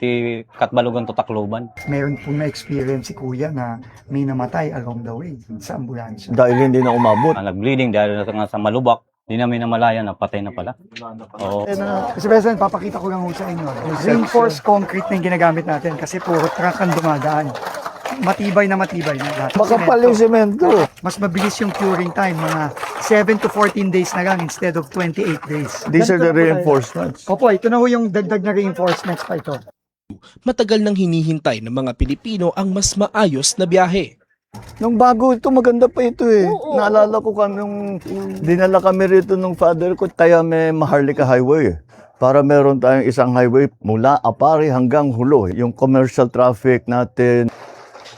ti Katbalogan to Tacloban. Meron pong na-experience si Kuya na may namatay along the way sa ambulansya. Dahil hindi na umabot. Nag-bleeding dahil nga sa malubak. Di namin namalayan na patay na pala. Oo. Kasi President, papakita ko lang ho sa inyo. Reinforced concrete na yung ginagamit natin kasi puro truck ang dumadaan. Matibay na lahat. Makapal yung semento. Mas mabilis yung curing time, mga 7 to 14 days na lang instead of 28 days. These are Ganito the na po tayo. reinforcements. Opo, ito na ho yung dagdag na reinforcements pa ito. Matagal nang hinihintay ng mga Pilipino ang mas maayos na biyahe. Nung bago ito, maganda pa ito eh. Oo. Naalala ko nung dinala kami rito nung father ko, kaya may Maharlika Highway. Para meron tayong isang highway mula Apari hanggang Hulo. Yung commercial traffic natin.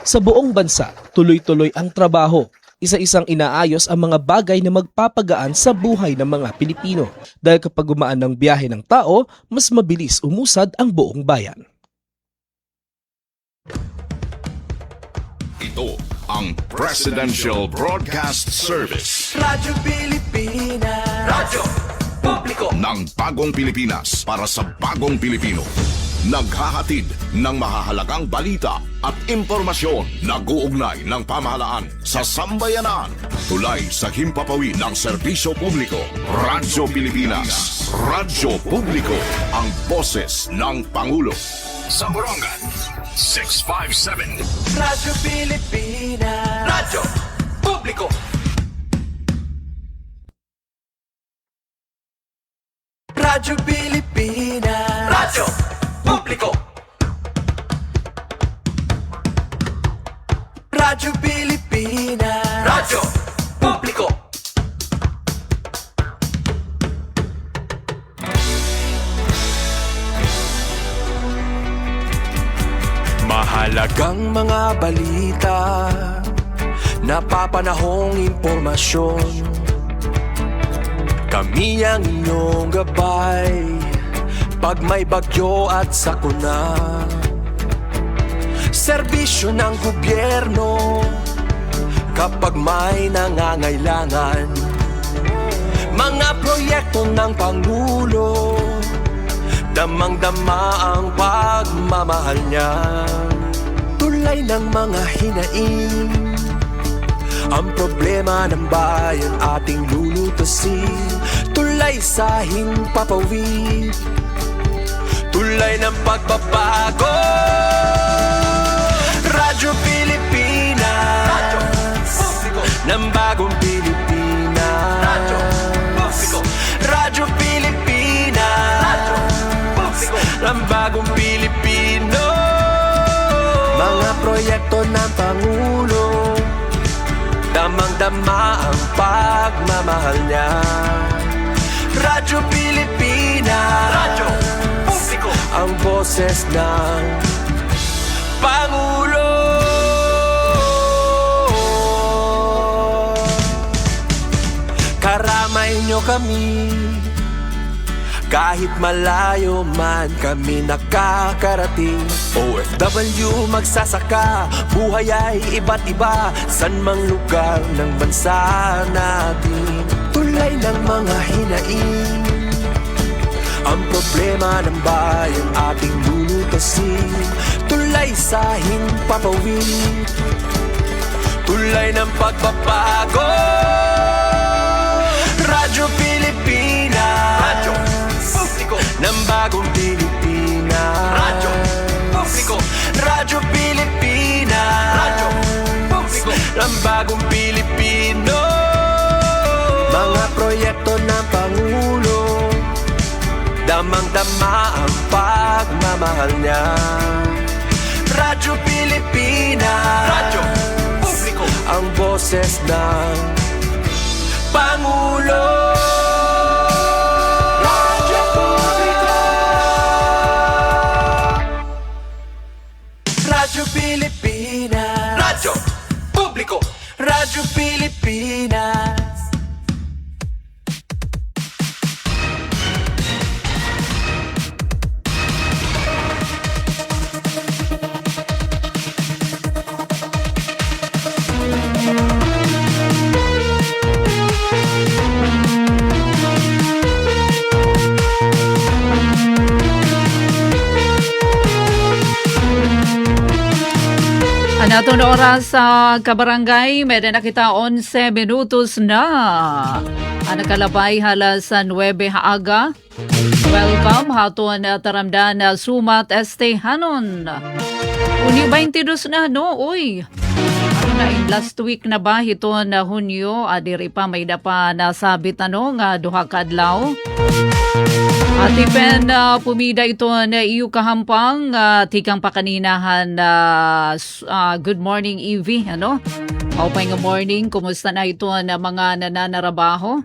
Sa buong bansa, tuloy-tuloy ang trabaho. Isa-isang inaayos ang mga bagay na magpapagaan sa buhay ng mga Pilipino. Dahil kapag gumaan ng biyahe ng tao, mas mabilis umusad ang buong bayan. Ito ang Presidential Broadcast Service Radyo Pilipinas. Radyo Publiko ng Bagong Pilipinas para sa Bagong Pilipino. Naghahatid ng mahahalagang balita at impormasyon na guugnay ng pamahalaan sa sambayanan. Tulay sa himpapawid ng serbisyo publiko. Radyo Pilipinas. Radyo Publiko. Ang boses ng Pangulo. Samburongan 657. Radyo Pilipinas. Radyo Publiko. Radyo Pilipinas. Radyo Publiko. Radyo Pilipinas. Radyo Publiko. Mahalagang mga balita, napapanahong impormasyon. Kami ang inyong gabay pag may bagyo at sakuna. Serbisyo ng gobyerno kapag may nangangailangan. Mga proyekto ng Pangulo, damang-dama ang pagmamahal niya. Tulay ng mga hinaing, ang problema ng bayan ating lulutasin. Tulay sa himpapawid, tulay ng pagbabago. Radyo Pilipinas, Radyo Publiko ng Bagong Pilipinas. Radyo Publiko. Radyo Pilipinas, Radyo Publiko ng Bagong Pilipino. Mga proyekto ng Pangulo, damang-dama ang pagmamahal niya. Radyo Pilipinas, Radyo Publiko, ang boses ng Pangulo. Karamay niyo kami, kahit malayo man kami nakakarating. OFW magsasaka, buhay ay iba't iba, san mang lugar ng bansa natin. Tulay ng mga hinaing, ang problema ng bayan ating lulutasin. Tulay sa himpapawid, tulay ng pagbabago. Radyo Pilipinas, Radyo Publiko ng Bagong Pilipinas. Radyo Publiko. Radyo Pilipinas, Radyo Publiko ng Bagong Pilipino. Mga proyekto ng Pangulo, damang-dama ang pagmamahal niya. Radyo Pilipinas, Radyo Publiko, ang boses ng Pangulo. Radyo Publiko. Radyo Pilipinas, Radyo Publiko. Radyo Pilipinas. Anato na oras sa kabarangay, may na kita 11 minutos na. Anakalabay hala sa 9 haaga. Welcome haton taramdan na sumat hanon. Unyo 22 na no, uy. Ano na last week na ba ito na Hunyo, adiri pa may dapa nasabit nga duha ka adlaw. At ipen pumida ito na iyo kahampang tikang pakaninahan good morning Evie, ano? Maupay nga morning, kumusta na ito na mga nananarabaho?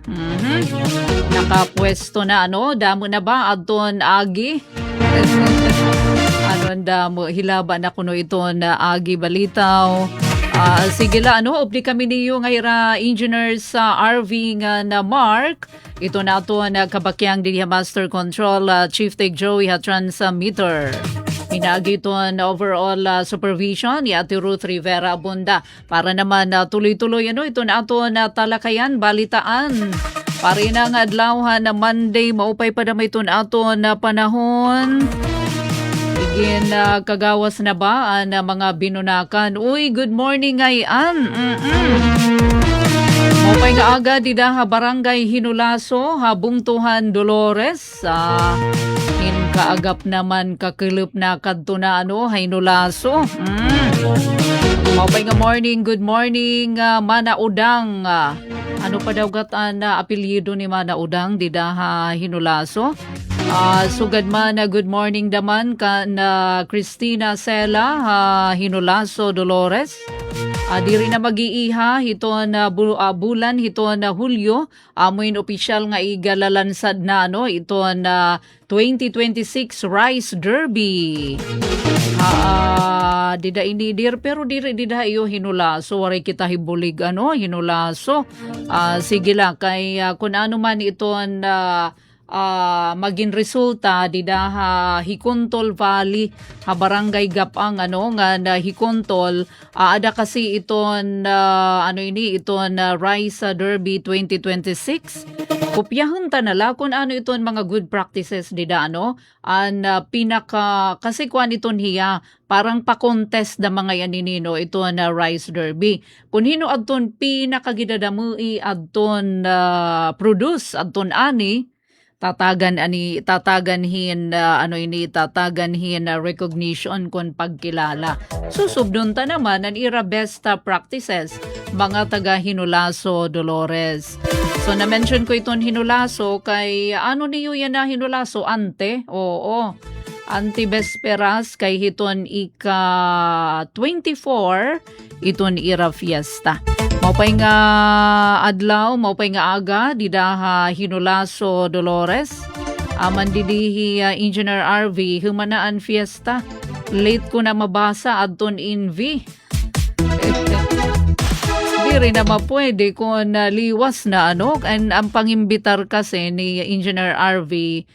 Nakapwesto na damo na ba adton agi? Damo hilaba na kuno ito na agi balitaw. Sige la, upli kami niyo nga engineer sa RV nga na Mark. Ito na ito na kabakyang di Master Control Chief Tech Joey Hatran sa meter. Hinagi ito na overall supervision ni Ate Ruth Rivera Abunda. Para naman tuloy-tuloy ito na ito na talakayan, balitaan. Para na nga adlaw na Monday, maupay pa na may ito na ito na panahon. Igin kagawas na ba na mga binunakan? Uy, good morning ayan. Mopay nga aga dida barangay Hinulaso, Habungtuhan Dolores. Kaagap naman kakilip na kadto na Hinulaso. Mopay nga morning, good morning Mana Udang. Ano pa daw gatan na apelyido ni Mana Udang dida Hinulaso? Sugad man good morning daman ka na Christina Sela Hinulaso Dolores. Diri na mag-iiha ito na bulan ito na Hulyo amoin opisyal nga igalalansad na ito na 2026 Rice Derby. Dida inidir pero dida iyo Hinulaso waray kita hibulig Hinulaso. Sige lang kay kung ano man ito na maging resulta dida Hikontol Valley barangay Gapang nga na Hikontol ada kasi iton iton Rice Derby 2026 kopyahon ta nala kung ano iton mga good practices dida pinaka kasi kuan iton hiya parang pa-contest da mga yaninino ito na Rice Derby kun hino adton pinakagidadamui adton produce adton ani tataganhin recognition kon pagkilala. Susubdon ta naman ang ira best practices mga taga Hinulaso Dolores. So na-mention ko iton Hinulaso kay niyo yan na Hinulaso ante? Oo. Anti-Vesperas kay hiton ika 24 iton ira fiesta. Maupay nga adlaw, maupay nga aga, dida Hinulaso Dolores. Mandidihi Engineer RV, humanaan fiesta. Late ko na mabasa adton invi. Di rin na mapwede kung liwas na and ang pangimbitar kasi ni Engineer RV,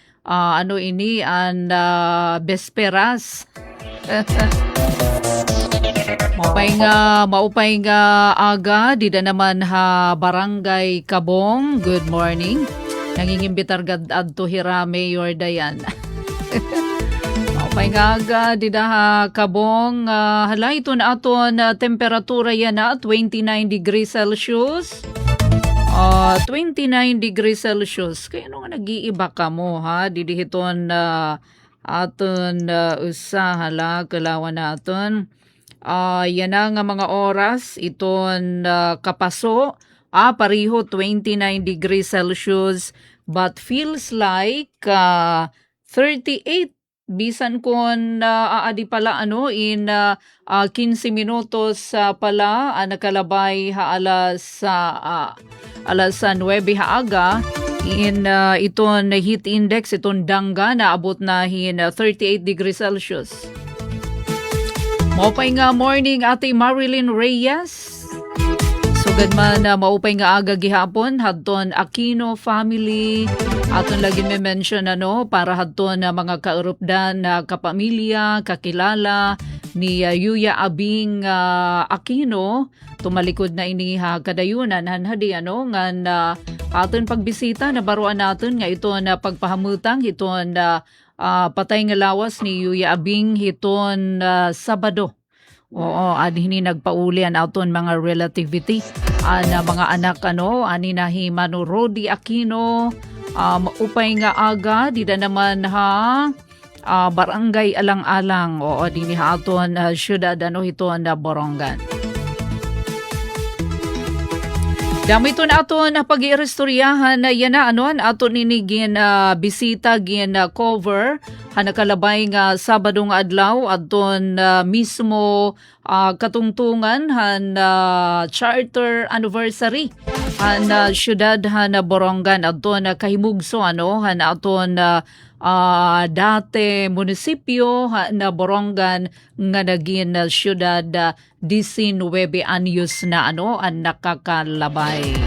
Vesperas. Maupay nga aga dida naman barangay Kabong. Good morning. Nangingimbitar gad adto hira Mayor Dayan. Maupay nga aga dida Kabong. Hala ito na aton temperatura yan 29 degrees Celsius. 29 degrees Celsius. Kaya nga nag-iiba ka mo didihiton aton usahala kalawan naton. Yan nga mga oras iton kapaso pariho 29 degrees Celsius but feels like 38 bisan kon aadi pala in 15 minutos pala nakalabay alas 9 haaga in iton heat index iton dangga na abot na 38 degrees Celsius. Maupay nga morning Ate Marilyn Reyes. Sugad man maupay nga aga gihapon hadton Aquino family. Aton lagi may mention para hadton mga kaurupdan na kapamilya, kakilala ni Yuya Abing Aquino. Tumalikod na ini kadayunan hanhadi nga aton pagbisita na baruan naton nga ito na pagpahamutang ito na patay nga lawas ni Yuya Abing hiton Sabado. Oo, ani nagpauli an aton mga relativity na mga anak ani na himano Rodi Aquino upay nga aga di na naman ha barangay alang-alang o dinhi aton syudad hiton na Borongan. Dami ito na aton pag-irestoryahan na yan na aton ninigin bisita gin cover nakalabay nga Sabado nga adlaw aton mismo katungtungan charter anniversary syudad Borongan aton kahimugso aton dati munisipyo na Borongan nga naging syudad 19 anyos na ang nakakalabay.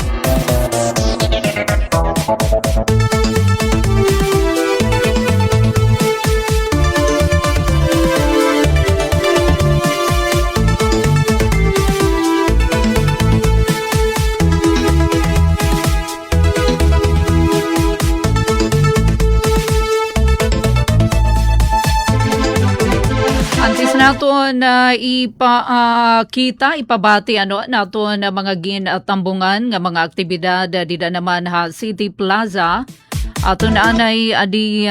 Naton ipabati naton mga ginatambungan nga mga aktibidad dida naman City Plaza aton anay adi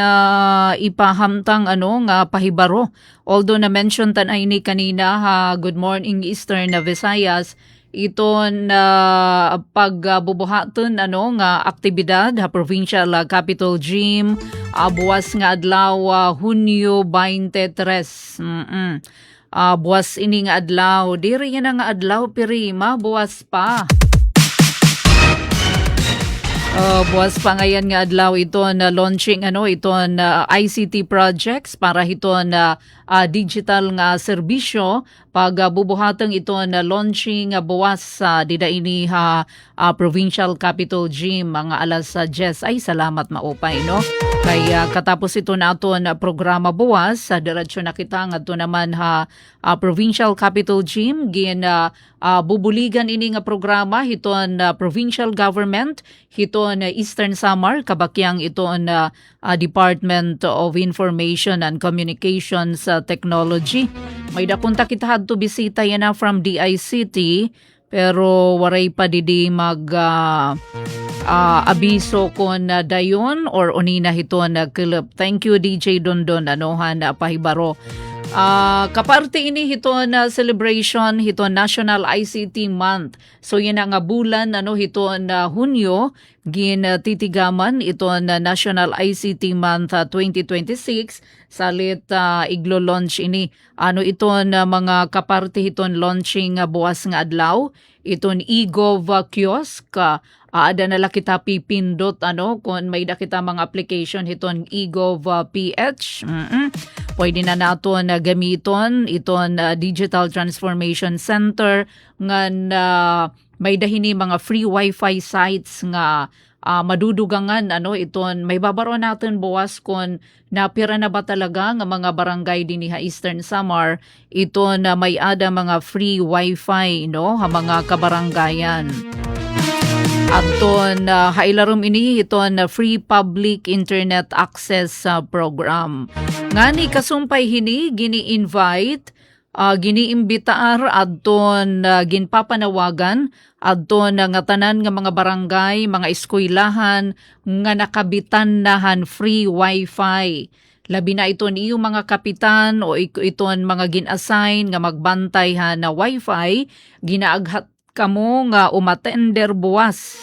ipahamtang nga pahibaro. Although na mention tanay ni kanina Good Morning Eastern Visayas iton pagbubuhaton nga aktibidad Provincial Capital Gym buwas nga adlaw Hunyo 23. Buwas ini nga adlaw diri yan nga adlaw pirima buwas pa. Buwas pa ngayon nga adlaw iton launching iton ICT projects para iton digital nga serbisyo pag bubuhatang iton launching buwas dida ini Provincial Capital Gym mga alas 10 ay salamat maupay kaya katapos ito naton programa buwas diretso na kita ngadto naman Provincial Capital Gym gin bubuligan ini nga programa hiton provincial government hiton Eastern Samar kabakyang iton Department of Information and Communications Technology. May dapunta kita hadto bisita yan from DICT pero waray pa didi mag abiso kon dayon or unina hiton club. Thank you DJ Dondon pahibaro. Kaparte ini hiton celebration hiton National ICT Month. So yan nga bulan hiton Hunyo gin titigaman iton National ICT Month 2026 salit iglo launch ini iton mga kaparte hiton launching buwas nga adlaw iton eGov kiosk ada nala kita pipindot kung may da kita mga application hiton eGov PH pwede na naton gamiton iton Digital Transformation Center nga may dahini mga free wifi sites nga madudugangan iton may babaro natin buwas kung napira na ba talaga nga mga barangay din Eastern Samar iton may ada mga free wifi mga kabarangayan. Aton hailarom ini iton free public internet access program. Ngani kasumpay hini gini-invite giniimbitaar adton ginpapanawagan adton nga tanan nga mga barangay, mga eskwelahan nga nakabitan nahan free wifi. Labi na iton iyo mga kapitan o iton mga gin-assign nga magbantay na wifi, ginaaghat kamo nga umatender buwas.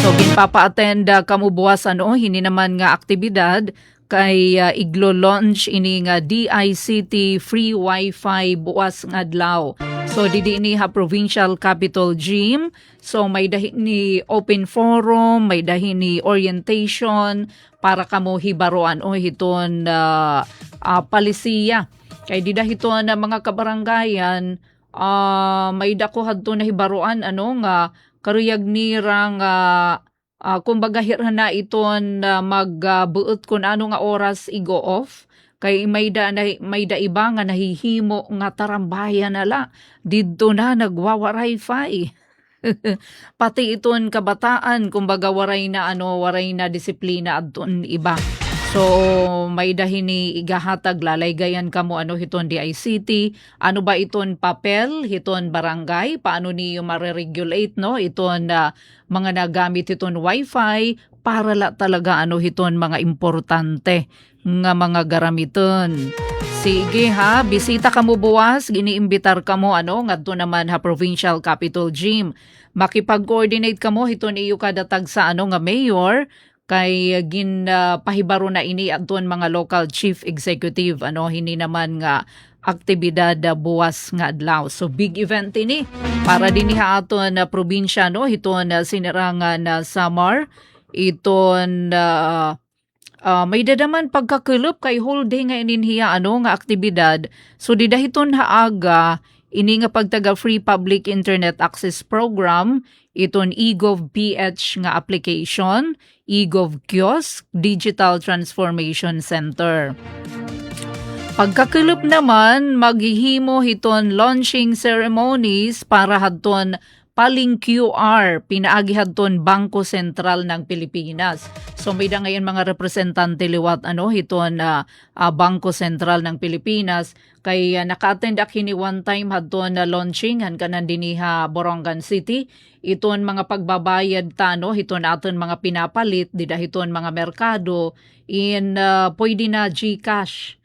So ginpapa-attend kamo buwas hini naman nga aktibidad kay iglo launch ini nga DICT free wifi buwas nga adlaw. So didi ini Provincial Capital Gym. So may dahi ni open forum, may dahi ni orientation para kamo hibaroan hiton palisiya. Kay dida hiton mga kabarangayan may dako hadto na hibaroan nga karuyag nirang kumbaga hirana iton magbuot kun ano nga oras i-go off kay may da iba nga nahihimo nga tarambayan nala didto na nagwawaray fi. Pati iton kabataan kumbaga waray na disiplina adton iba. So may dahin ni igahatag lalaygayan kamo ano hiton DICT, ano ba iton papel hiton barangay, paano niyo mareregulate no iton mga nagamit hiton wifi para la talaga ano hiton mga importante nga mga garamiton. Sige ha, bisita ka mo buwas, giniimbitar ka mo ano, ngadto naman ha Provincial Capitol Gym. Makipag-coordinate ka mo, hiton iyo kadatag sa ano nga mayor, kay pahibaro na ini adton mga local chief executive, ano, hindi naman nga aktibidad buwas nga adlaw. So big event ini, para din ha aton na probinsya, no, hiton sinirangan na Samar, iton may dadaman pagkakulop kay whole day nga ininhiya ano nga aktibidad. So di dahiton haaga ini nga pagtaga Free Public Internet Access Program, iton eGov PH nga application, eGov Kiosk, Digital Transformation Center. Pagkakulop naman, maghihimo hiton launching ceremonies para hadton paling QR, pinaagi hadton Bangko Sentral ng Pilipinas. So may da ngayon mga representante liwat ano hiton Bangko Sentral ng Pilipinas, kay naka-attend akini one time hadton launching han kanan diniha Borongan City. Iton mga pagbabayad tano hiton aton mga pinapalit dida hiton mga merkado in pwede na GCash.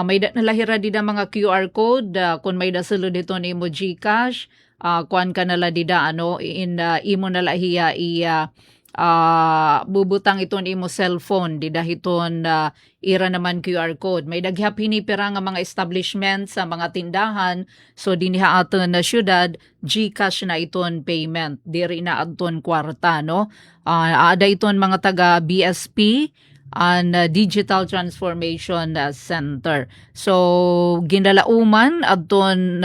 May da nalahira dida mga QR code, kung may da sulod dito ni mo GCash, kuan ka nala dida ano in imo nala hiya bubutang iton imo cellphone dida hiton ira naman QR code. May daghap hinipira nga mga establishment sa mga tindahan, so dinha aton na syudad GCash na iton payment diri na adton kwarta no. Ada iton mga taga BSP and Digital Transformation Center. So ginalauman adton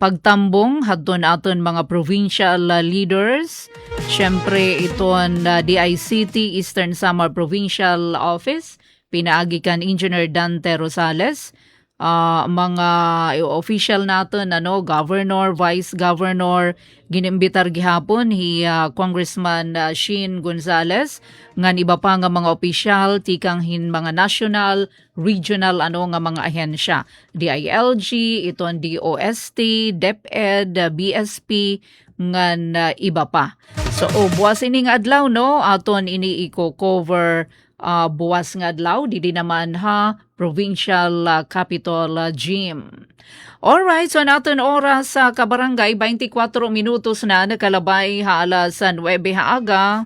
pagtambong hadton aton mga provincial leaders. Syempre iton DICT Eastern Samar Provincial Office, pinaagi kan Engineer Dante Rosales, mga official naton ano, governor, vice governor, ginimbitar gihapon Congressman Sheen Gonzales, ngan iba pa nga mga opisyal tikang mga national, regional ano nga mga ahensya, DILG, iton DOST, DepEd, BSP, ngan iba pa. So buwas ini nga adlaw no, aton ini i-cover buwas nga adlaw, di naman ha Provincial Capitol Gym. Alright, so natin oras sa kabarangay, 24 minutos na nakalabay alas 9 haaga.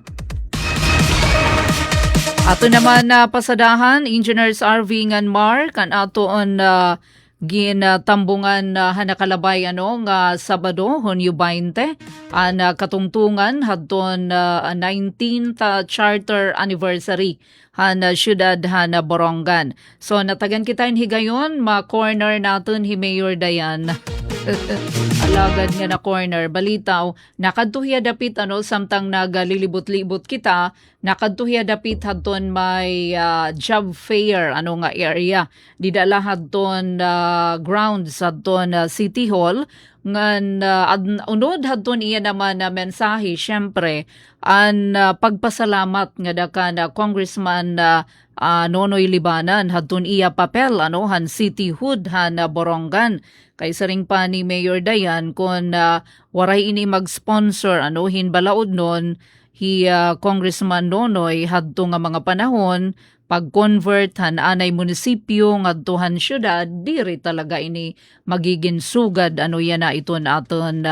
Ato naman pasadahan, Engineers RV Nganmar, kan aton ginatambungan hanakalabay ano nga Sabado, Hunyo 20, ang katungtungan hadton 19th Charter Anniversary han syudad han Borongan. So natagan kita higayon, ma-corner natin hi Mayor Dayan. Alagad nga na corner, balitaw, nakadtuhiya dapit ano, samtang nagalilibot-libot kita, nakadtuhiya dapit hadton may job fair, ano nga area, didala hadton grounds hadton City Hall, ngan unod hadton iya naman na mensahe, syempre, an pagpasalamat nga dakan Congressman Nonoy Libanan, hadton iya papel, ano, han City Hood, han Borongan, kay saring pa ni Mayor Dayan kung waray ini mag-sponsor ano hinbalaod nun Congressman Nonoy hadto nga mga panahon pag-convert han anay munisipyo ngadto han syudad, diri talaga ini magiging sugad ano yan na iton aton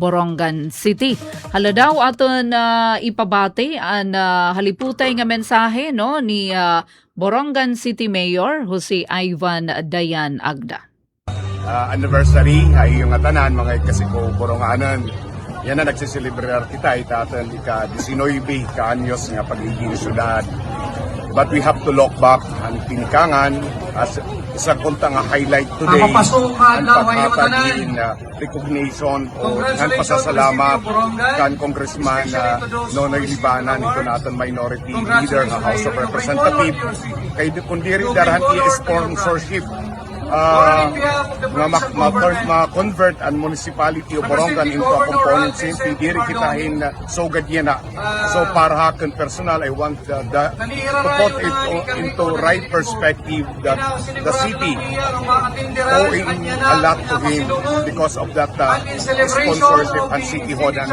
Borongan City. Hala daw aton ipabati an haliputay nga mensahe no ni Borongan City Mayor Jose Ivan Dayan Agda. Anniversary ay yung tanan mga kasiko Boronganan. Yan na nagsiselebrar kita itatan ika-19 ka-anyos nga pagiging syudad. But we have to look back ang tinikangan as isa konta nga highlight today ang pagkatagin recognition o ang pasasalamat kan Congressman Nonoy Libanan, ito natin minority leader ng House of Representatives, kay kundiri darahan i-sponsorship ma-convert ang municipality of Borongan into a component city, diri kitahin sugad yan na. So para hakan personal, I want to put it into right perspective that the city owing a lot to him because of that sponsorship and cityhood and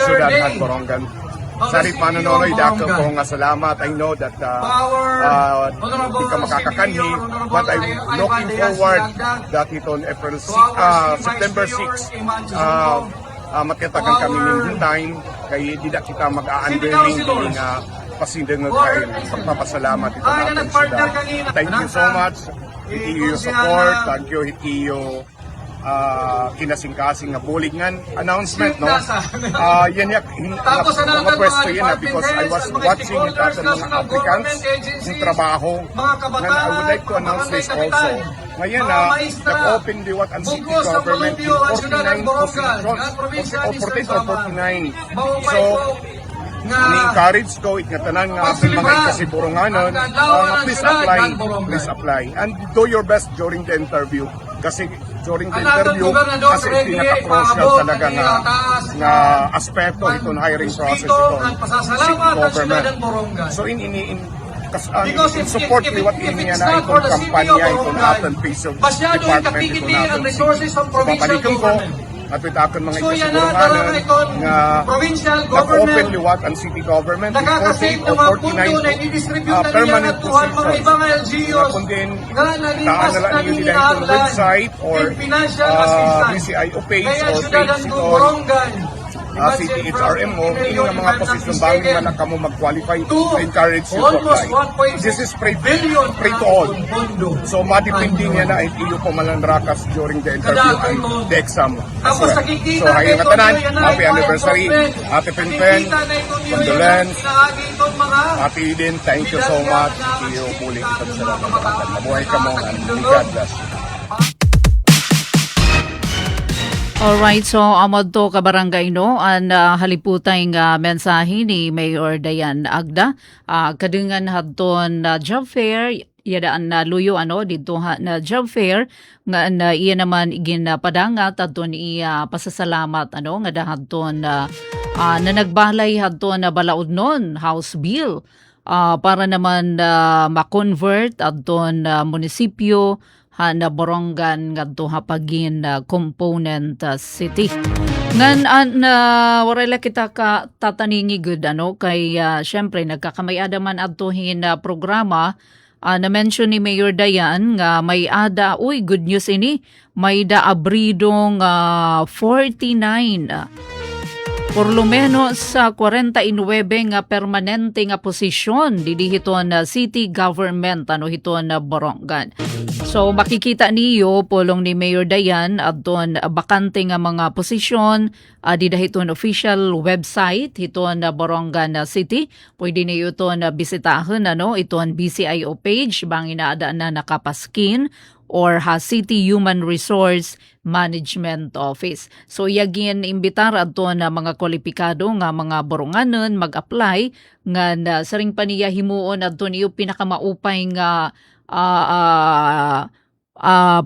Ciudad at Borongan. Sari panonoy, dako ko nga salamat. I know that di ka makakakanhi, but I'm looking forward that iton September 6, makitagan kami ng time, kaya di na kita mag-a-unveiling ng pasindang kayo. Pagpapasalamat ito natin sila. Thank you so much. Itiyo support. Thank you, itiyo kinasing-kasing nga bulingan announcement, no? Yan mga pwesto yan because I was watching yung mga applicants yung trabaho. And I would like to announce this also. Ngayon nag-open liwat ang city government yung 49 positions o 48 or 49. So, ni-encourage ko, ikatanan nga aking mga ikasiburonganon, please apply. And do your best during the interview. Kasi during the interview, kasi pinaka-crucial talaga nga aspeto itong hiring process ito, city government. So in support ni what ini na itong kampanya itong ating piece of department ito natin. Babalikan ko, at itakan mga ikasiburonganon nga nag-open liwat ang city government in 48 o 49 permanent positions na kundin taan na lang nila itong website or BCIO page or page itong City HRMO, yung mga posisyon bagay man na kamo mag-qualify, encourage you to apply. This is free to all. So, madipindi niya na iyo po malandrakas during the interview and the exam as well. So, hayong katanan, happy anniversary, Ate Penpen, condolence, Ate Eden, thank you so much. Iyo muli kita sa lahat. Mabuhay ka mo and God bless you. Alright, so amod to kabarangay no, ang haliputay nga mensahe ni Mayor Dayan Agda. Kadungan hadton job fair, yadaan na luyo dito na job fair, nga iya naman igin padangat hadton iya pasasalamat nga dahadton na nagbalay hadton na balaod non, House Bill, para naman ma-convert hadton munisipyo, na Borongan ngadto hapagin component city. Ngan warala kita ka tataningi good kay syempre nagkakamay-ada man adtohin programa na mention ni Mayor Dayan nga may ada good news ini may daabridong 49 por lo menos sa 49 nga permanente nga posisyon didihiton na city government hiton na Borongan. So makikita niyo pulong ni Mayor Dayan adton bakante nga mga posisyon didahiton official website hiton na Borongan City. Pwede niyo ito na bisitahin iton BCIO page bang inaada na nakapaskin or City Human Resource Management Office. So yagin imbitar adto na mga kwalipikado nga mga Boronganon mag-apply nga saring paniya himuon adto niyo pinakamaupay nga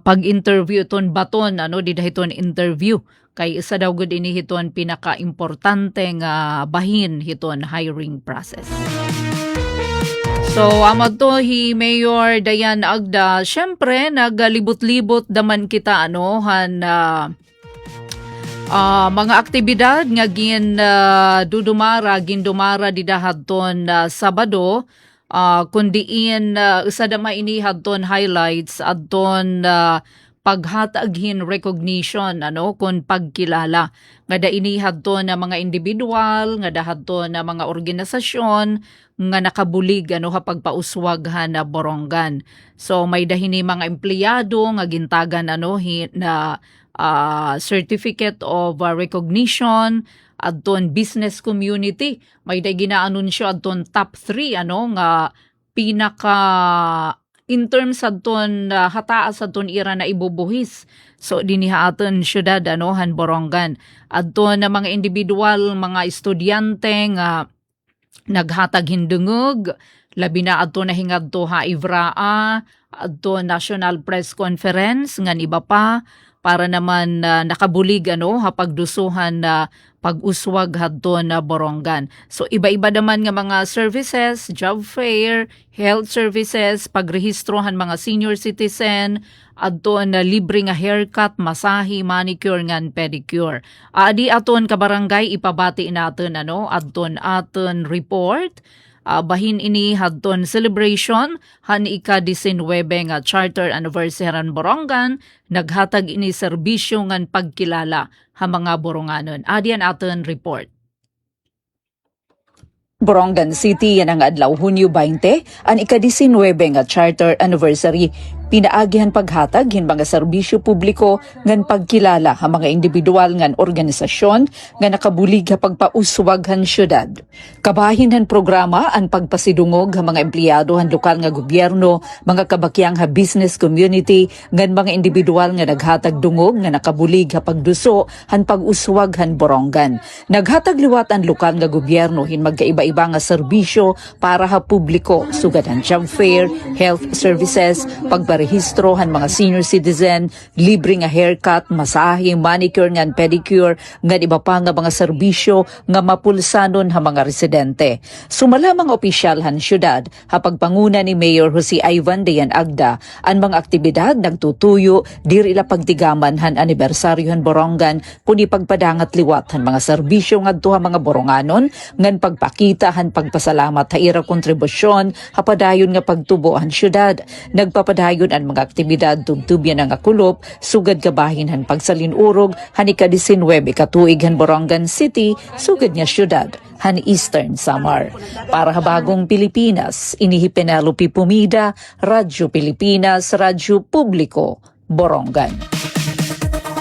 pag-interview ton baton didahiton interview kay isa daw gud ini hiton pinaka-importante nga bahin hiton hiring process. So amad to Mayor Dayan Agda, syempre nagalibot-libot daman kita mga aktibidad nga gindumara didahadton Sabado. Kundiin isa dama ini hadton highlights adton paghataghin recognition kun pagkilala nga da ini hadton na mga individual nga dahadton na mga organisasyon nga nakabulig pagpauswag na Borongan. So may dahini mga empleyado nga gintagan na certificate of recognition adton business community. May day ginaanunsyo adton top 3 nga pinaka in terms adton hataas adton ira na ibubuhis. So diniha aton syudad han Borongan. Adton na mga individual, mga estudyante nga naghatag hindungog labi na adto na hingadto ha Ivraa, adto National Press Conference ngan iba pa para naman nakabulig ha pagdusuhan na pag-uswag hadto na Borongan. So iba-iba naman nga mga services, job fair, health services, pagrehistrohan mga senior citizen, adto na libre nga haircut, masahe, manicure ngan pedicure. Adi aton ka barangay ipabati natin adton aton report. Bahin ini hadton celebration han ika-19 nga charter anniversary ran Borongan, naghatag ini serbisyo ngan pagkilala ha mga Boronganon. Adian aton report. Borongan City yan ang adlaw Hunyo 20, ang ika-19 nga charter anniversary. Pinaagihan paghatag hin mga serbisyo publiko ngan pagkilala ha mga individual ngan organisasyon nga nakabulig ha pagpauswag han syudad. Kabahin han programa ang pagpasidungog ha mga empleyado han lokal nga gobyerno, mga kabakyang ha business community ngan mga individual nga naghatag dungog nga nakabulig ha pagduso han pag-uswag han Borongan. Naghatag liwat ang lokal nga gobyerno hin magkaiba-iba nga serbisyo para ha publiko, sugad han job fair, health services, pagparehistro han mga senior citizen, libre nga haircut, masahe, manicure ngan pedicure, ngan iba pa nga mga serbisyo nga mapulsanon ha mga residente. Sumala mga opisyal han syudad, ha pagpanguna ni Mayor Jose Ivan Dayan Agda, ang mga aktibidad nagtutuyo diri ila pagtigaman han anibersaryo han Borongan kuni pagpadangat liwat han mga serbisyo ngadto ha mga Boronganon ngan pagpakita han pagpasalamat ha ira kontribusyon ha padayon nga pagtubo han syudad. Nagpapadayon ang mga aktibidad tubtubyan nga kulop, sugad kabahin han pagsalinurog han ika-19 katuig han Borongan City, sugad nga syudad han Eastern Samar. Para habagong Pilipinas, inihi Penelope Pumida, Radyo Pilipinas, Radyo Publiko, Borongan.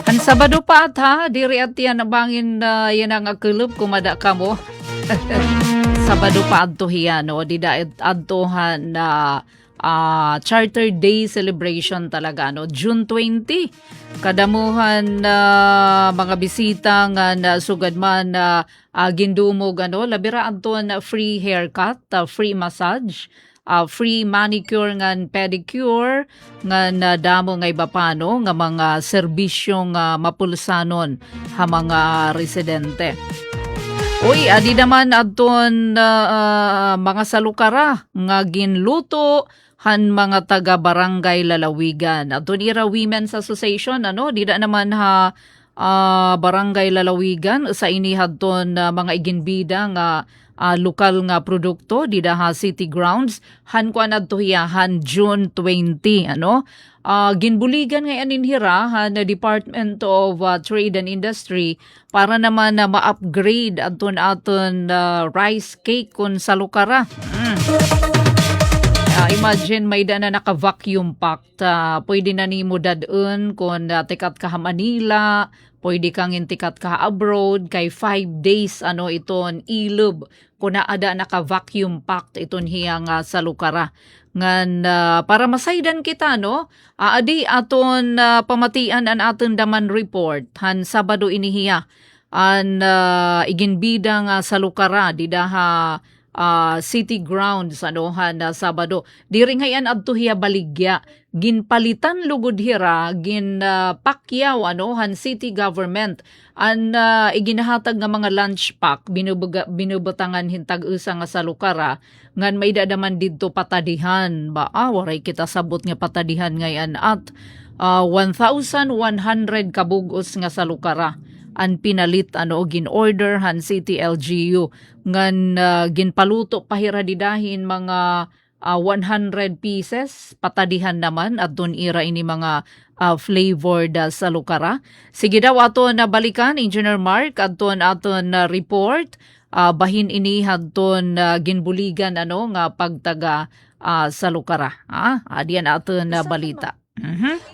Han Sabado pa ha, diri at yan bangin yan ang kulub kumada ka mo. Sabado pa adto hiya di daet adtohan na Charter Day celebration talaga June 20. Kadamuhan mga bisita nga sugad man gindumog labira adton free haircut, free massage, free manicure ngan pedicure ngan damo nga iba pa nga mga serbisyong mapulsanon ha mga residente. Uy, adi naman adton mga salukara nga ginluto han mga taga barangay Lalawigan. Adton ira Women's Association dida naman ha barangay Lalawigan sa ini hadton mga iginbida nga lokal nga produkto dida ha City Grounds han kuan adto han June 20 ginbuligan ngayon inhira na Department of Trade and Industry para naman na ma-upgrade aton rice cake kun sa lukara. Imagine may na naka-vacuum packed. Pwede na ni mo dadun kung tikat ka Manila, pwede kang intikat ka abroad, kay 5 days iton ilob kung naada naka-vacuum packed iton hiyang sa lukara. Ngan para masaydan kita adi aton pamatian an aton daman report han Sabado inihiya an iginbida nga sa lukara didaha City Grounds han Sabado diri ngayan adto hiya baligya ginpalitan lugod hira pakyaw han city government an iginahatag nga mga lunch pack binubutangan hintag usa nga sa lukara ngan may dadaman didto patadihan waray kita sabot nga patadihan ngayon at 1,100 kabugos nga sa lukara an pinalit gin-order han City LGU ngan ginpaluto pahira didahin mga 100 pieces patadihan naman at dun ira ini mga flavored sa lukara. Sige daw ato na balikan Engineer Mark aton report bahin ini hadton ginbuligan nga pagtaga sa lukara. Adiyan aton na balita.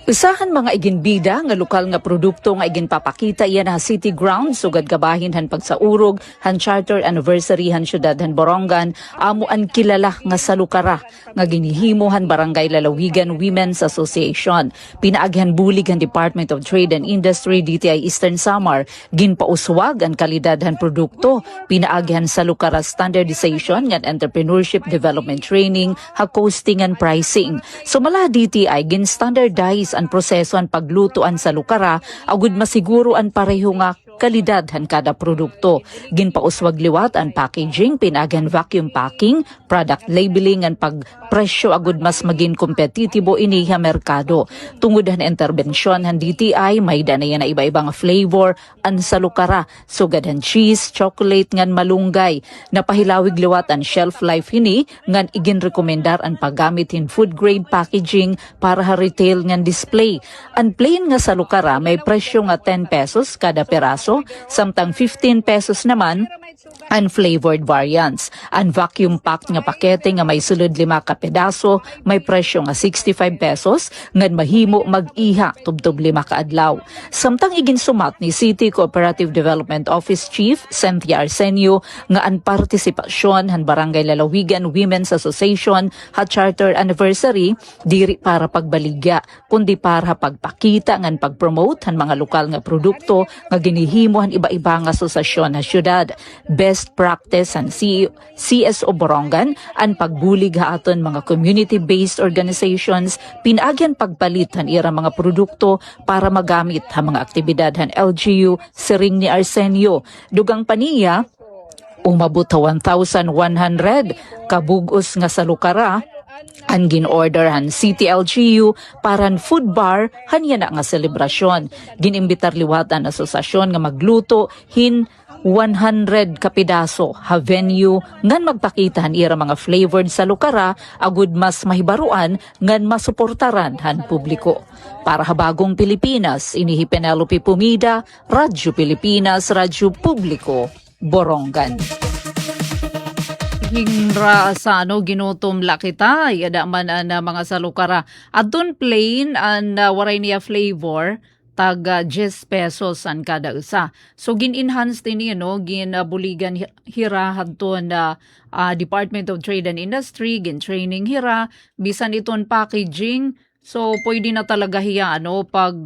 Usahan mga iginbida nga lokal nga produkto nga iginpapakita iyan na City Ground sugad gabahin han pagsaurog han charter anniversary han syudad han Borongan amo an kilala nga salukara nga ginihimo han Barangay Lalawigan Women's Association. Pinaaghan bulig han Department of Trade and Industry DTI Eastern Samar ginpauswag ang kalidad han produkto. Pinaaghan salukara standardization ngan entrepreneurship development training ha costing and pricing. Sumala DTI gin standardize ang proseso ang paglutoan sa lukara agud masiguro ang pareho nga kalidad han kada produkto. Ginpauswag liwat ang packaging, pinagan vacuum packing, product labeling ang pagpresyo agud mas maging kompetitibo ini ha merkado. Tungod han interbensyon han DTI may danayan na iba-ibang flavor ang sa lukara, sugad han cheese, chocolate ngan malunggay. Napahilawig liwat ang shelf life hini ngan igin-rekomendar ang paggamit in food grade packaging para ha retail ngan display. Ang plain nga sa lukara may presyo nga 10 pesos kada peraso, samtang 15 pesos naman ang flavored variants. Ang vacuum packed nga pakete nga may sulod 5 ka pedaso may presyo nga 65 pesos ngan mahimo mag-iha tubtob 5 ka adlaw. Samtang iginsumat ni City Cooperative Development Office Chief Cynthia Arsenio nga ang partisipasyon han Barangay Lalawigan Women's Association ha charter anniversary diri para pagbaligya kundi para pagpakita ngan pagpromote han mga lokal nga produkto nga ginihimo han iba-iba nga asosasyon ha syudad. Best practice ang CSO Borongan ang pagbulig ha aton mga community-based organizations pinagyan pagpalit han ira mga produkto para magamit ha mga aktibidad han LGU siring ni Arsenio. Dugang paniya umabot ha 1,100 kabugos nga sa lukara ang gin-order han City LGU para han food bar hanya na nga selebrasyon. Ginimbitar liwat ang asosasyon nga magluto hin 100 kapidaso ha venue ngan magpakita han ira mga flavored sa lukara agud mas mahibaruan ngan masuportaran han publiko. Para ha Bagong Pilipinas, inihi Penelope Pumida, Radyo Pilipinas, Radyo Publiko, Borongan. Hingra sa ginutom lakita yada man an mga salukara adton plain an waray niya flavor taga 10 pesos an kada isa. So gin-enhance din ginabuligan hira hadton Department of Trade and Industry, gin-training hira, bisan iton packaging. So pwede na talaga hiya pag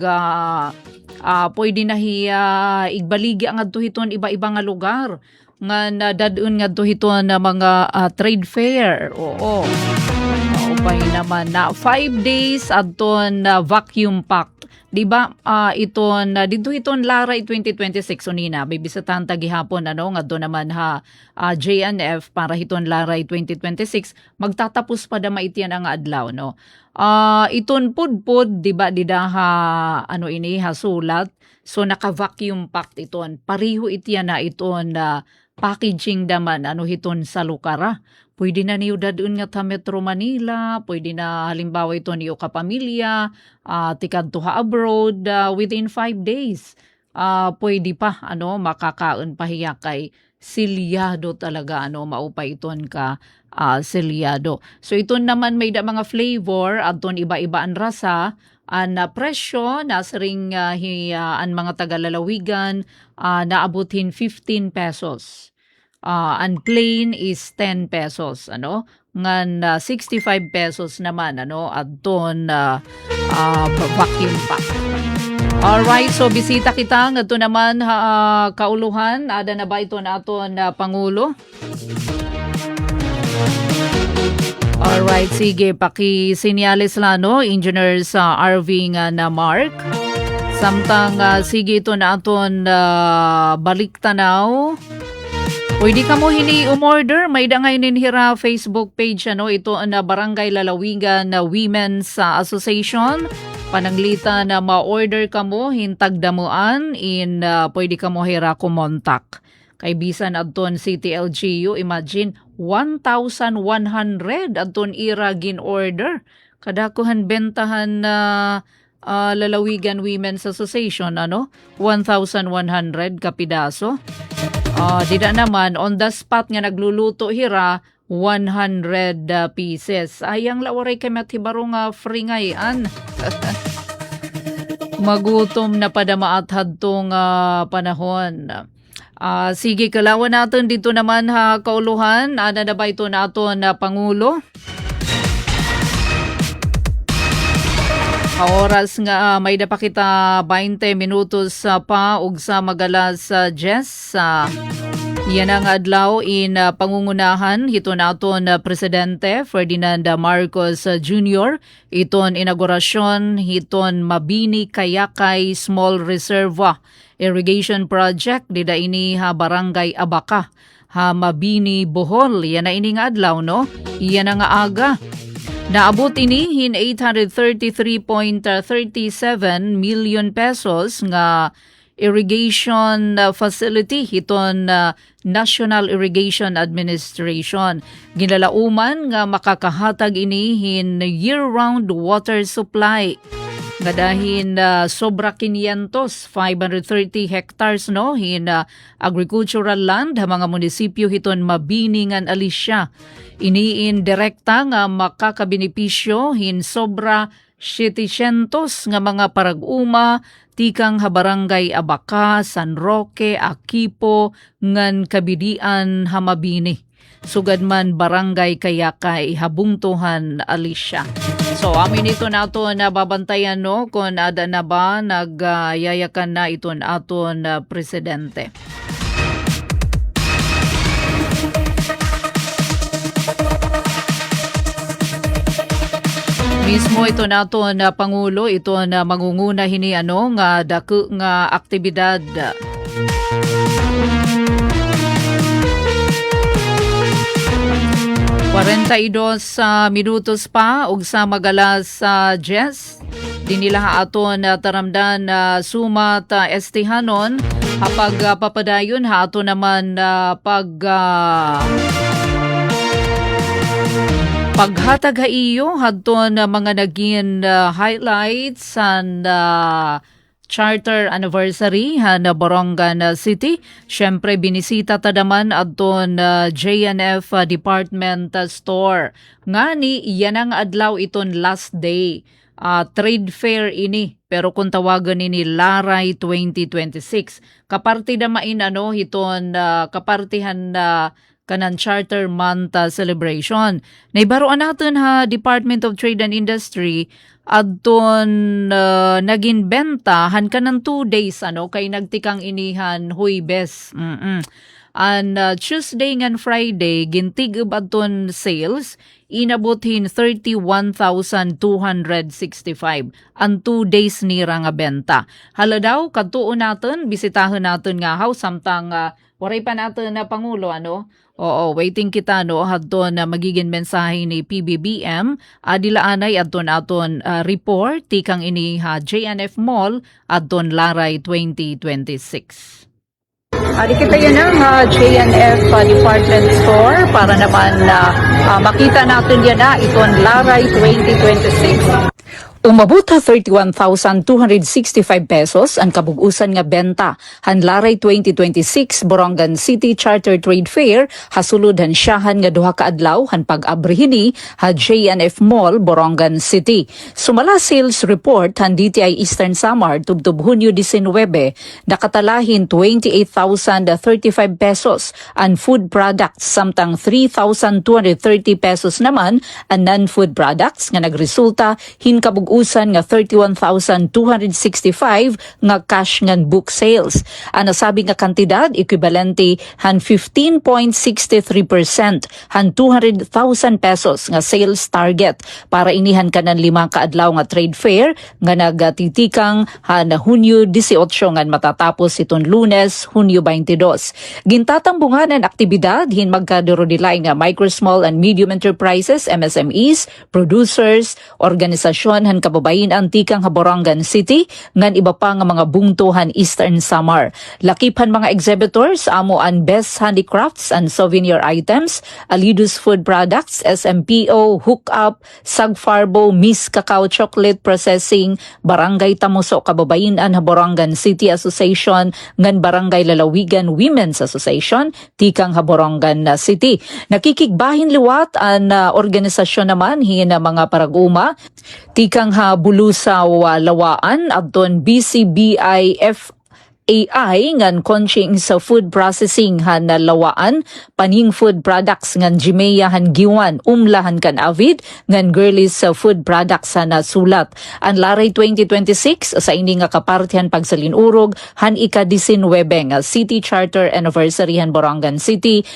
pwede na hiya igbaligi ang adto hiton iba-iba nga lugar nga dadun nga adto hiton mga trade fair. Oo. Upay naman na 5 days adton vacuum pack. Diba iton dito iton Laray 2026 unina bibisatahan ta gihapon nga do naman ha JNF para hiton Laray 2026 magtatapos pa da maitian ang adlaw no. Iton pudpud diba dida ha ini ha sulat so naka vacuum packed iton pariho itian na iton packaging daman hiton sa lukara. Pwede na niyo dadun nga ta Metro Manila, pwede na halimbawa ito niyo kapamilya, tikadto ha abroad within 5 days. Pwede pa makakaon pa hiya kay silyado talaga maupay iton ka silyado. So ito naman may da mga flavor adton iba-iba ang rasa. Ang presyo nasaring ang mga taga-lalawigan naabutin 15 pesos. Ang plain is 10 pesos ngan 65 pesos naman adton vacuum pack. Alright, so bisita kita ngadto naman kauluhan ada na ba ito naton pangulo? Alright, sige paki-senyales engineer sa RV nga na Mark. Samtang sige ito naton balik tanaw. Pwede ka mo umorder, may dangay ninhira Facebook page ito na Barangay Lalawigan na Women's Association. Pananglita na ma-order ka mo, hintag damuan, pwede ka mo hira kumontak. Kay bisan adton City LGU, imagine 1,100 adton ira gin-order. Kadakuhan bentahan na Lalawigan Women's Association 1,100 kapidaso. Dida naman on the spot nga nagluluto hira 100 pieces. Ayang lawaray kay matibaro nga free ngayon. Magutom na padamaathad tong panahon. Sige, kalawan natin dito naman ha, kauluhan. Ana na ba ito naton na Pangulo? Oras nga may dapakita 20 minutos pa ug sa magalas Jess. Yan ang adlaw in pangungunahan hito naton Presidente Ferdinand Marcos Jr. Iton inaugurasyon hiton Mabini Kayakay Small Reservoir Irrigation Project dida ini ha Barangay Abaca ha Mabini Bohol. Yan na ini nga adlaw no. Yan ang aga. Naabot ini hin 833.37 million pesos nga irrigation facility hiton National Irrigation Administration. Ginalauman nga makakahatag ini hin year-round water supply. Gadahin sobra 530 hectares no hin agricultural land ha mga munisipyo hiton Mabini ngan Alicia. Iniin direkta nga makakabenepisyo hin sobra 700 nga mga parag-uma tikang ha Barangay Abaca, San Roque, Aquipo ngan Kabidian ha Mabini. Sugad man Barangay Kayakay habungtuhan Alicia. So amin ito nato na babantayan no kung ada na ba nagyayakan na iton aton presidente. Mismo ito nato na Pangulo, ito na mangunguna hini nga dako nga aktibidad. Minutos pa ug sa magalas Jess. Dinila aton taramdan sumat estihanon hapag papadayon ha ato naman paghatag ha iyo hadton mga naging highlights and charter anniversary ha na Borongan City. Syempre binisita ta naman adton JNF Department Store. Ngani yan ang adlaw iton last day. Trade fair ini pero kung tawagan ini Laray 2026. Kaparti na main hiton kapartihan kanan Charter Month celebration. Naibaroan natin ha Department of Trade and Industry adton naging benta han kanan 2 days kay nagtikang inihan Huwebes. And Tuesday ngan Friday gintigib adton sales inabothin 31,265 ang 2 days nira nga benta. Hala daw kadtuon natin bisitahin natin nga how samtang waray pa natin na Pangulo Oo, waiting kita hadton na magiging mensahe ni PBBM adilaanay adton aton report tikang ini ha JNF Mall adton Laray 2026. Di kita yun ang JNF Department Store para naman makita natin yan iton Laray 2026. Umabot ha 31,265 pesos ang kabugusan nga benta han Laray 2026 Borongan City Charter Trade Fair hasulod han siyahan nga duha ka adlaw han pag-abrihini ha JNF Mall Borongan City. Sumala sales report han DTI Eastern Samar tubtob Hunyo 19 nakatalahin 28,035 pesos ang food products samtang 3,230 pesos naman ang non-food products nga nagresulta hin kabugusan nga 31,265 nga cash ngan book sales. Ang nasabi nga kantidad equivalente han 15.63% han 200,000 pesos nga sales target para inihan kanan 5 ka adlaw nga trade fair nga nagatitikang han Hunyo 18 ngan matatapos iton Lunes Hunyo 22. Gintatambungan ang aktibidad hin magkadurodilay nga micro, small and medium enterprises MSMEs, producers, organisasyon han kababayan tikang Haborangan City ngan iba pa nga mga bungtuhan Eastern Samar. Lakipan mga exhibitors amo an Best Handicrafts and Souvenir Items, Alidus Food Products, SMPO, Hookup, Sagfarbo, Miss Cacao Chocolate Processing, Barangay Tamuso Kababayan Haborangan City Association ngan Barangay Lalawigan Women's Association tikang Haborangan City. Nakikigbahin liwat an organisasyon naman hina mga paraguma tikang Bulusaw Lawaan adton BCBIF AI ngan Conching sa food processing han Lawaan, Paning food products ngan Jimea han Giwan, Umlahan kan Avid ngan Girlies sa food products han Sulat. Ang Laray 2026 sa ini nga kapartihan pagsalinurog han ika-19 nga City Charter Anniversary han Borongan City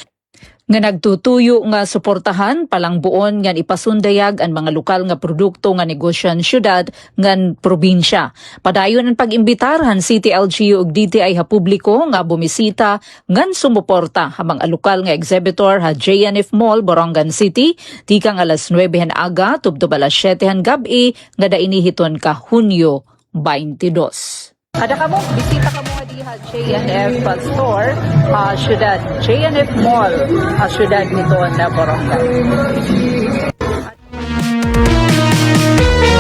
nga nagtutuyo nga suportahan palang buon nga ipasundayag ang mga lokal nga produkto nga negosyan syudad ngan probinsya. Padayon ang pag-imbitar han City LGU ug DTI ha publiko nga bumisita ngan sumuporta ha mga lokal nga exhibitor ha JNF Mall Borongan City tikang alas 9 han aga tubtob alas 7 han gabi nga dainihiton ka Hunyo 22. Ada kamo bisita kamo diha JNF store syudad JNF Mall syudad nito na Borongan.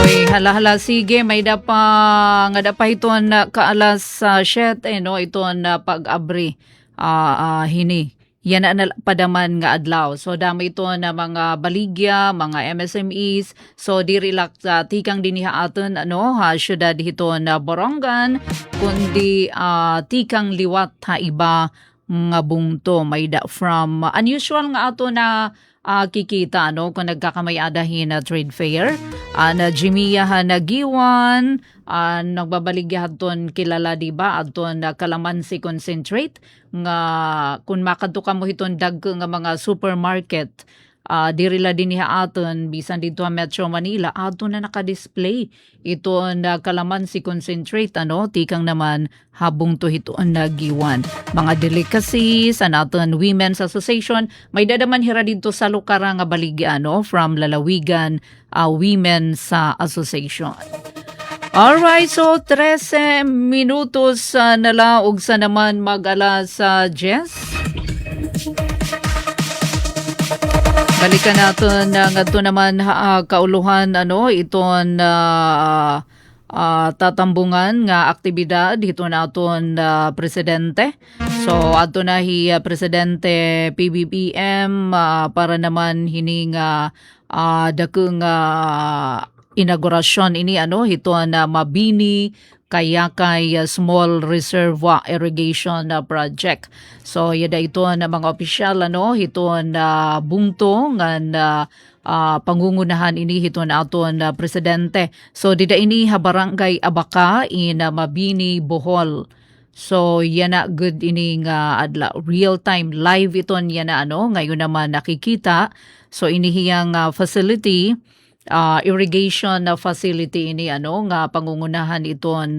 Oy, hala sige may nga dapa iton kaalas 7 no iton pag-abri hini. Yan na padaman nga adlaw. So dami ito na mga baligya, mga MSMEs. So di relax tikang diniha aton syudad hito na Borongan kundi tikang liwat ha iba nga bungto may da from unusual nga ato na kikita kung nagkakamayadahin na trade fair na Jimia na Giwan nagbabaligya aton kilala diba aton Calamansi concentrate nga kung makadto ka mo hiton dag nga mga supermarket dirila diniha aton bisan dito sa Metro Manila aton na naka-display ito na Calamansi concentrate tikang naman habong to hito na Giwan mga delicacies aton Women's Association may dadaman hira dito sa lugar nga baligya from Lalawigan Women's Association. Alright, so 13 minutos na laog sa naman mag-alas 10. Balikan natin ng ato naman kauluhan iton tatambungan nga aktibidad dito na aton presidente. So ato na presidente PBBM para naman hining dakeng inaugurasyon ini hito na Mabini Kayakay Small Reservoir Irrigation Project. So yada ito na mga opisyal hito na bungto nga pangungunahan ini hito na aton presidente. So dida ini ha barangay Abaka in Mabini Bohol. So yana good ini nga adla real time live iton yana ngayon naman nakikita. So inihiyang facility irrigation facility ini nga pangungunahan iton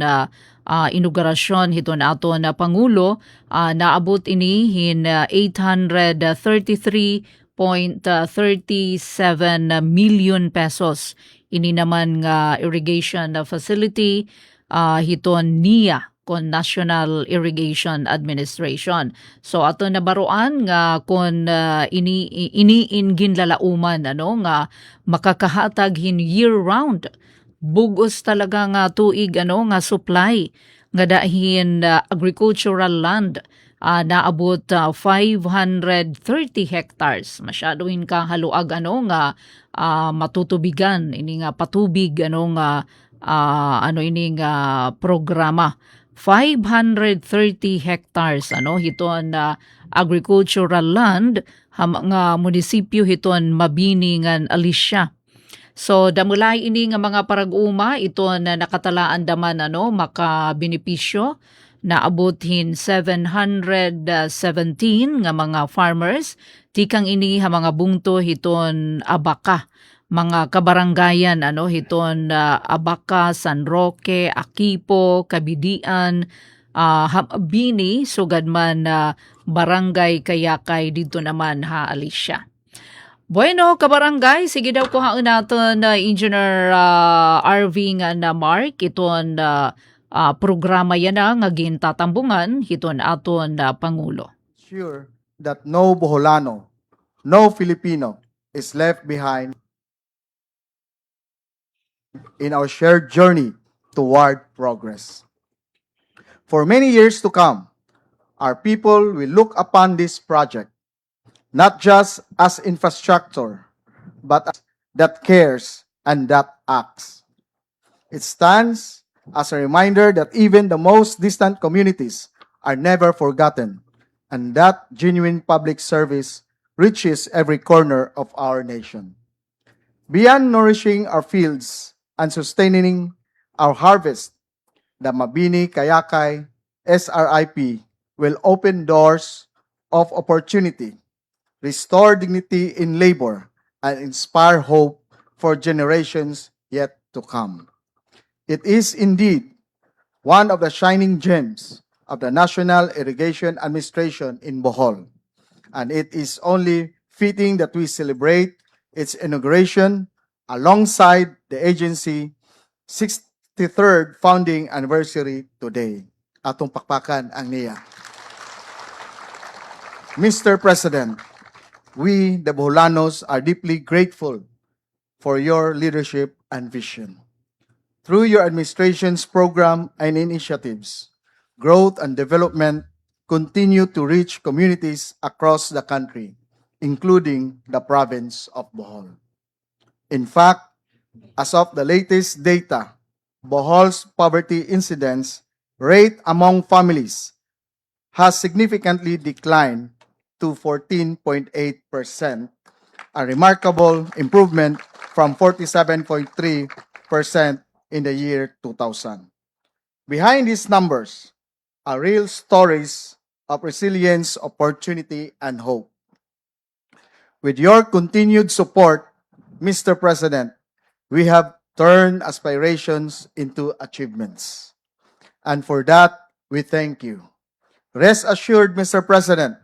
inaugurasyon hito na aton pangulo naabot ini hin 833.37 million pesos ini naman nga irrigation facility hiton NIA kon National Irrigation Administration. So ato nabaruan nga kon iniingin lalauman nga makakahatag hin year round bugos talaga nga tuig nga supply nga dahin agricultural land naabot 530 hectares masyadong ka haluag nga matutubigan ini nga patubig nga ini nga programa 530 hectares hiton agricultural land nga munisipyo hiton Mabini ngan Alicia. So damulay ini nga mga parag-uma ito na nakatalaan daman makabenepisyo na abutin 717 nga mga farmers tikang ini mga bungto hiton Abaka mga kabaranggayan hiton Abaka, San Roque, Aquipo, Kabidian, Bini sugad man barangay Kayakay dito naman Alicia. Bueno, kabarangay, sige daw ko haon natin na Engineer RV nga na Mark, iton programa yan nga gintatambungan, iton aton Pangulo. Sure that no Boholano, no Filipino is left behind in our shared journey toward progress. For many years to come, our people will look upon this project not just as infrastructure, but as that cares and that acts. It stands as a reminder that even the most distant communities are never forgotten, and that genuine public service reaches every corner of our nation. Beyond nourishing our fields and sustaining our harvest, the Mabini Kayakay SRIP will open doors of opportunity, restore dignity in labor, and inspire hope for generations yet to come. It is indeed one of the shining gems of the National Irrigation Administration in Bohol, and it is only fitting that we celebrate its inauguration alongside the agency 63rd founding anniversary today. Atong pakpakan ang niya. Mr. President, we, the Boholanos, are deeply grateful for your leadership and vision. Through your administration's program and initiatives, growth and development continue to reach communities across the country, including the province of Bohol. In fact, as of the latest data, Bohol's poverty incidence rate among families has significantly declined to 14.8%, a remarkable improvement from 47.3% in the year 2000. Behind these numbers are real stories of resilience, opportunity, and hope. With your continued support, Mr. President, we have turned aspirations into achievements. And for that, we thank you. Rest assured, Mr. President,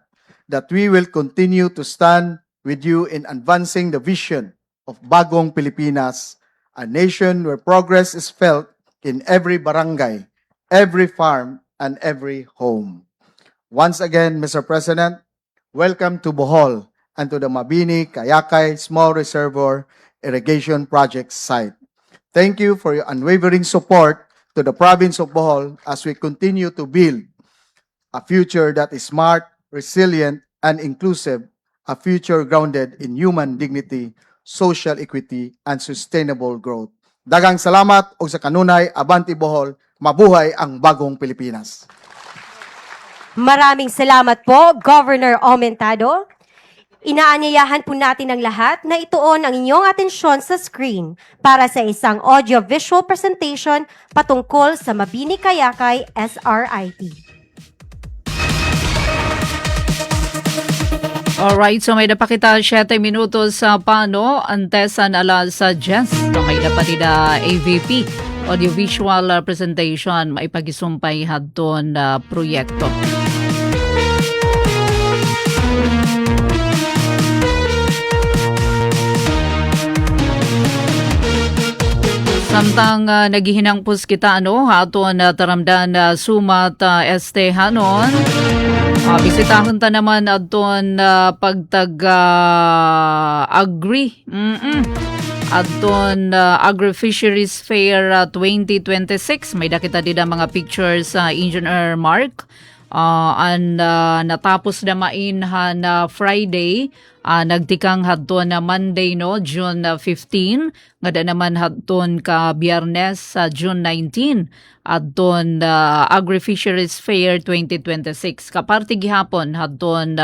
that we will continue to stand with you in advancing the vision of Bagong Pilipinas, a nation where progress is felt in every barangay, every farm, and every home. Once again, Mr. President, welcome to Bohol and to the Mabini Kayakay Small Reservoir Irrigation Project site. Thank you for your unwavering support to the province of Bohol as we continue to build a future that is smart, resilient, and inclusive, a future grounded in human dignity, social equity, and sustainable growth. Dagang salamat o sa kanunay, Abante Bohol, mabuhay ang bagong Pilipinas. Maraming salamat po, Governor Aumentado. Inaanyayahan po natin ang lahat na ituon ang inyong atensyon sa screen para sa isang audio-visual presentation patungkol sa Mabini Kayakay SRIP. Alright, so may napakita 7 minutos sa pano, antesan alas sa Jess. So may napatida AVP, audiovisual presentation, maipagisumpay hadton proyekto. Samtang naghihinangpos kita aton taramdan sumat hanon. Bisitahon ta naman adton pagtag-agri. Adton Agri-Fisheries Fair 2026. May nakita din ang mga pictures sa Engineer Mark. Natapos na mainhan na Friday, nagtikang hadton na Monday no, June 15, ngada naman hadton ka Biyernes sa June 19, hadton Agri-Fisheries Fair 2026. Kaparte gihapon hadton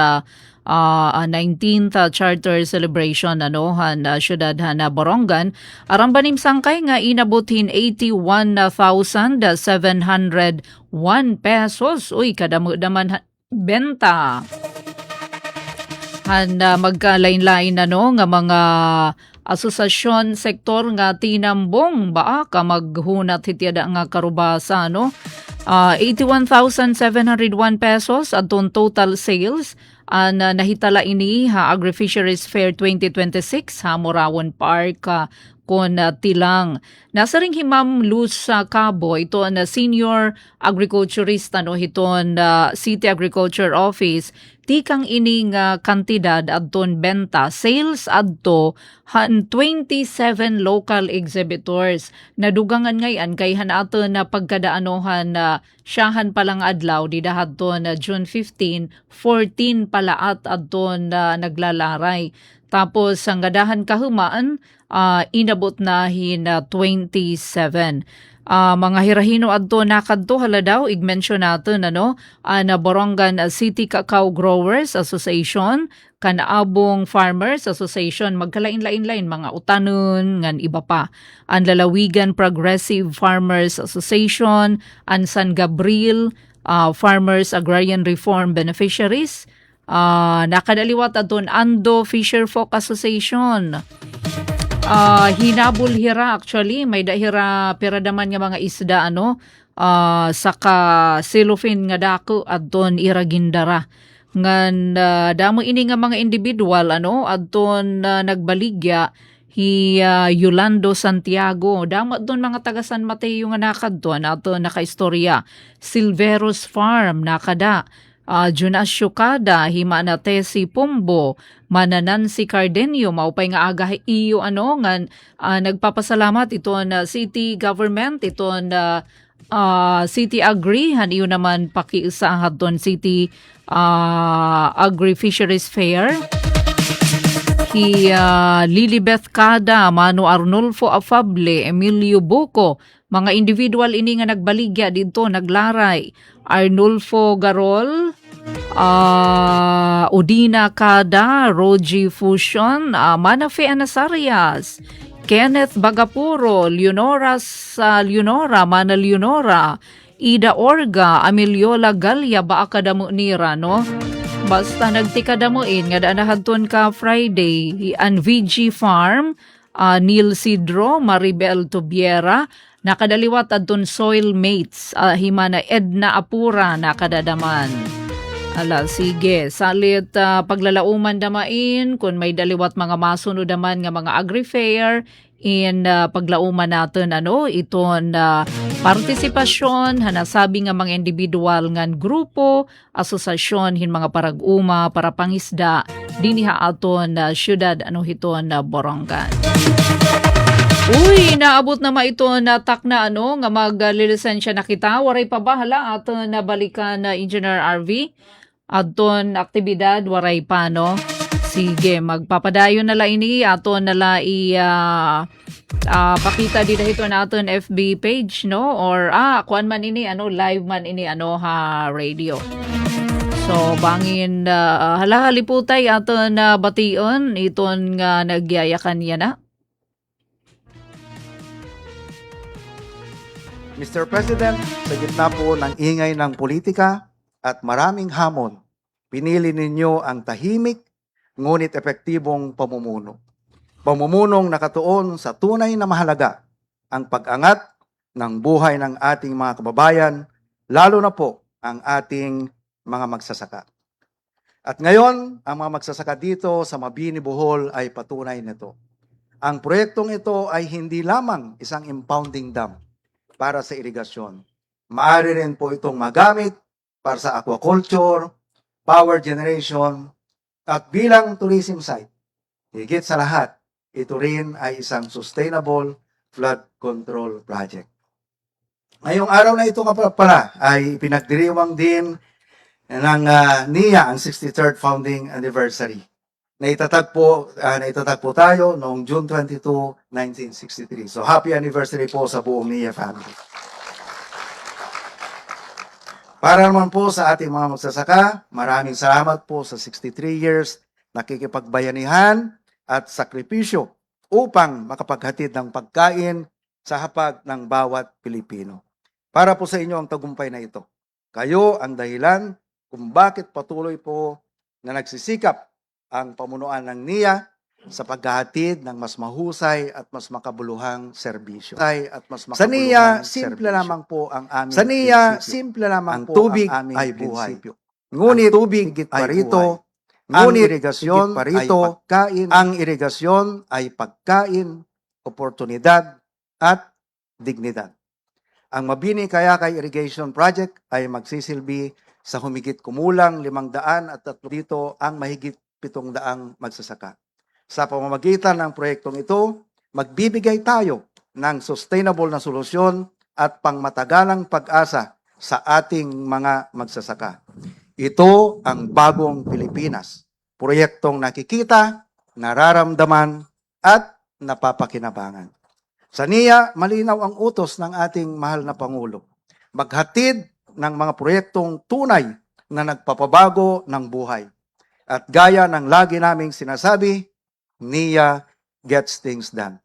19th Charter Celebration han syudad na Borongan. Aram banim sangkay nga inabutin 81,701 pesos. Uy, kadamo naman benta. Magkalain-lain nga mga asosasyon sektor nga tinambong ba ka maghunat hitiada nga karubasa 81,701 pesos adton total sales nahitala ini ha Agri-Fisheries Fair 2026 ha Morawon Park kon tilang. Nasa ring Himam Luz Cabo ito na senior agriculturist hiton City Agriculture Office tikang ining kantidad adton benta sales adto han 27 local exhibitors. Nadugangan ngayon kay hanato na pagkadaanohan siyahan palang adlaw di dahadton June 15, 14 pala at adton naglalaray. Tapos ang gadahan kahumaan inabot na hin 27. Mga hirahino adto nakadto hala daw i-mention natin na Borongan City Cacao Growers Association, Kanaabong Farmers Association, magkalain-lain-lain mga utanon ngan iba pa. Ang Lalawigan Progressive Farmers Association, ang San Gabriel Farmers Agrarian Reform Beneficiaries, nakadaliwat adton Ando Fisher Folk Association. Hinabol hira actually may dahira piradaman nga mga isda saka silofin nga dako adton iragindara ngan damo ini nga mga individual adton nagbaligya Yolando Santiago damo adton mga taga San Mateo nga nakadto ato nakaistorya Silveros Farm nakada Jonas Shukada, Himana Tesi Pumbo, Mananan si Cardenio, maupay nga aga iyo ngan nagpapasalamat ito na city government, ito na city agri, han iyo naman pakiusahan doon city Agri-Fisheries Fair. Lilibeth Cada, Mano Arnulfo Afable, Emilio Buco, mga individual ini nga nagbaligya dito, naglaray. Arnulfo Garol, Udina Cada, Roji Fusion, Manafe Anasarias, Kenneth Bagapuro, Leonora, Mana Leonora, Ida Orga, Amiliola Galia, Baakadamo Nira, Basta nagtikadamuin nga daanahadton ka Friday, ang VG Farm, Neil Sidro, Maribel Tubiera, nakadaliwat adton Soil Mates, Himana Edna Apura, nakadadaman. Sige, salit paglalauman damain, kung may daliwat mga masunod naman nga mga agri-fair, in paglauman natin iton partisipasyon hanasabi nga mga individual ngan grupo asosasyon hin mga parag-uma para pangisda dinhi aton syudad hiton Borongan. Uy, naabot na ito na takna nga maglilisensya na kita waray pabahala aton nabalikan na Engineer RV aton aktibidad waray pa Sige, magpapadayon nala ini aton nala pakita dito ito naton FB page or kuan man ini live man ini radio. So bangin halahali-putay aton bation iton nga nagyayakan yana. Mr. President, sa gitna po ng ingay ng politika at maraming hamon, pinili ninyo ang tahimik ngunit epektibong pamumuno. Pamumunong nakatuon sa tunay na mahalaga ang pag-angat ng buhay ng ating mga kababayan, lalo na po ang ating mga magsasaka. At ngayon, ang mga magsasaka dito sa Mabini, Bohol ay patunay nito. Ang proyektong ito ay hindi lamang isang impounding dam para sa irigasyon. Maaari rin po itong magamit para sa aquaculture, power generation, at bilang tourism site. Higit sa lahat, ito rin ay isang sustainable flood control project. Ngayong araw na ito pala ay pinagdiriwang din ng NIA ang 63rd founding anniversary. Naitatag po tayo noong June 22, 1963. So happy anniversary po sa buong NIA family. Para naman po sa ating mga magsasaka, maraming salamat po sa 63 years nakikipagbayanihan at sakripisyo upang makapaghatid ng pagkain sa hapag ng bawat Pilipino. Para po sa inyo ang tagumpay na ito. Kayo ang dahilan kung bakit patuloy po na nagsisikap ang pamunuan ng NIA sa paghahatid ng mas mahusay at mas makabuluhang serbisyo. Sa NIA, simple lamang po ang aming prinsipyo. Ang tubig ay buhay. Ngunit tubig higit pa rito Ang irigasyon ay pagkain, oportunidad at dignidad. Ang Mabini Kayakay Irrigation Project ay magsisilbi sa humigit kumulang 500 at dito ang mahigit 700 magsasaka. Sa pamamagitan ng proyektong ito, magbibigay tayo ng sustainable na solusyon at pangmatagalang pag-asa sa ating mga magsasaka. Ito ang bagong Pilipinas, proyektong nakikita, nararamdaman at napapakinabangan. Sa NIA, malinaw ang utos ng ating mahal na Pangulo. Maghatid ng mga proyektong tunay na nagpapabago ng buhay. At gaya ng lagi naming sinasabi, NIA gets things done.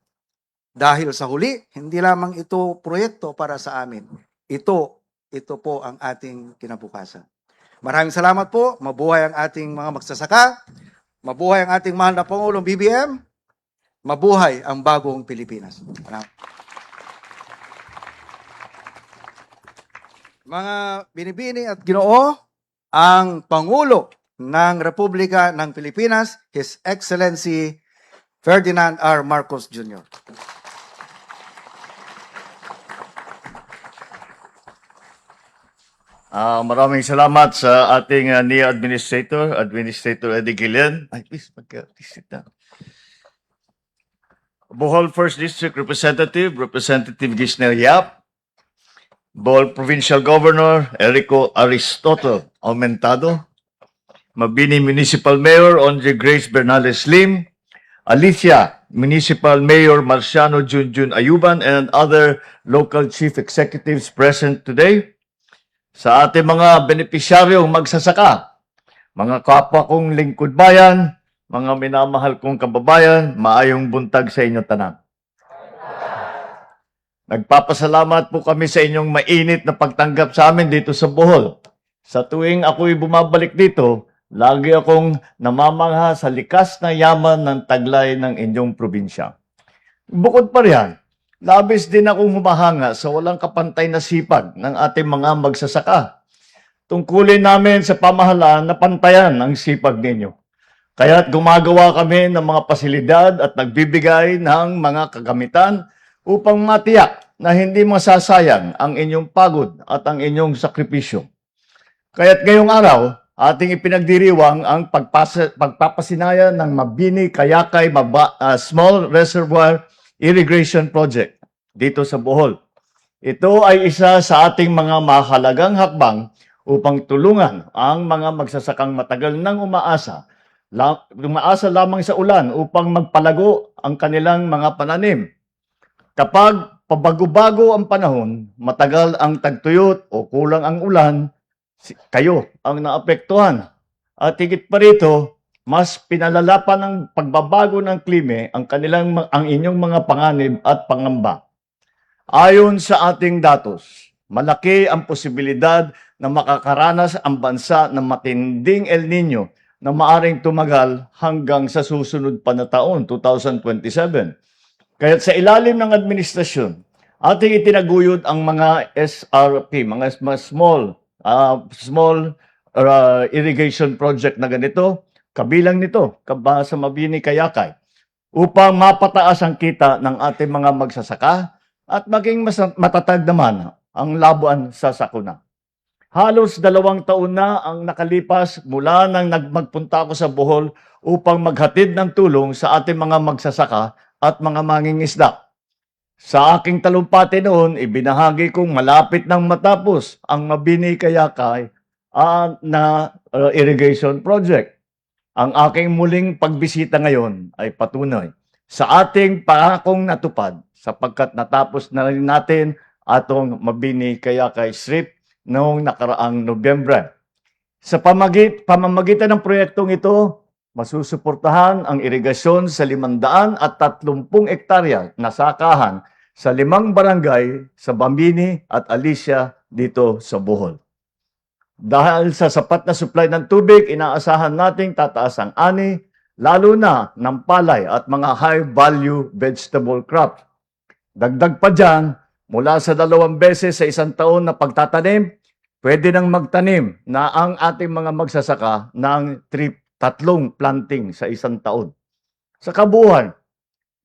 Dahil sa huli, hindi lamang ito proyekto para sa amin. Ito po ang ating kinabukasan. Maraming salamat po. Mabuhay ang ating mga magsasaka. Mabuhay ang ating mahal na Pangulong BBM. Mabuhay ang bagong Pilipinas. Mga binibini at ginoo, ang Pangulo ng Republika ng Pilipinas, His Excellency Ferdinand R. Marcos Jr. Maraming salamat sa ating NIA Administrator, Eddie Gillian. Ay, please, sit down. Bohol 1st District Representative, Representative Gisner Yap. Bohol Provincial Governor, Erico Aristotle Aumentado. Mabini Municipal Mayor, Andre Grace Bernales Lim. Alicia, Municipal Mayor Marciano Junjun Ayuban, and other local chief executives present today. Sa ating mga benepisyaryong magsasaka, mga kapwa kong lingkod bayan, mga minamahal kong kababayan, maayong buntag sa inyo tanan. Nagpapasalamat po kami sa inyong mainit na pagtanggap sa amin dito sa Bohol. Sa tuwing ako'y bumabalik dito, lagi akong namamangha sa likas na yaman ng taglay ng inyong probinsya. Bukod pa riyan, labis din akong humahanga sa walang kapantay na sipag ng ating mga magsasaka. Tungkulin namin sa pamahalaan na pantayan ang sipag ninyo. Kaya't gumagawa kami ng mga pasilidad at nagbibigay ng mga kagamitan upang matiyak na hindi masasayang ang inyong pagod at ang inyong sakripisyo. Kaya't ngayong araw, ating ipinagdiriwang ang pagpapasinayan ng Mabini Kayakay Small Reservoir Irrigation Project dito sa Bohol. Ito ay isa sa ating mga mahalagang hakbang upang tulungan ang mga magsasakang matagal nang umaasa lamang sa ulan upang magpalago ang kanilang mga pananim. Kapag pabago-bago ang panahon, matagal ang tagtuyot o kulang ang ulan, kayo ang naapektuhan. At higit pa rito, mas pinalala pa ng pagbabago ng klima ang inyong mga panganib at pangamba. Ayon sa ating datos, malaki ang posibilidad na makakaranas ang bansa ng matinding El Nino na maaring tumagal hanggang sa susunod pa na taon, 2027. Kaya sa ilalim ng administrasyon, ating itinaguyod ang mga SRP, mga small irrigation project na ganito, kabilang nito, sa Mabini Kayakay, upang mapataas ang kita ng ating mga magsasaka at maging mas matatag naman ang labuan sa sakuna. Halos 2 taon na ang nakalipas mula nang magpunta ako sa Bohol upang maghatid ng tulong sa ating mga magsasaka at mga mangingisda. Sa aking talumpati noon, ibinahagi kong malapit nang matapos ang Mabini Kayakay na irrigation project. Ang aking muling pagbisita ngayon ay patunay sa ating pangakong natupad sapagkat natapos na rin natin atong Mabini Kayakay Strip noong nakaraang Nobyembre. Sa pamamagitan ng proyektong ito, masusuportahan ang irigasyon sa 530 hektarya na sakahan sa 5 barangay sa Mabini at Alicia dito sa Bohol. Dahil sa sapat na supply ng tubig, inaasahan nating tataas ang ani, lalo na ng palay at mga high-value vegetable crops. Dagdag pa dyan, mula sa 2 beses sa 1 taon na pagtatanim, pwede nang magtanim na ang ating mga magsasaka ng 3 3 planting sa isang taon. Sa kabuuan,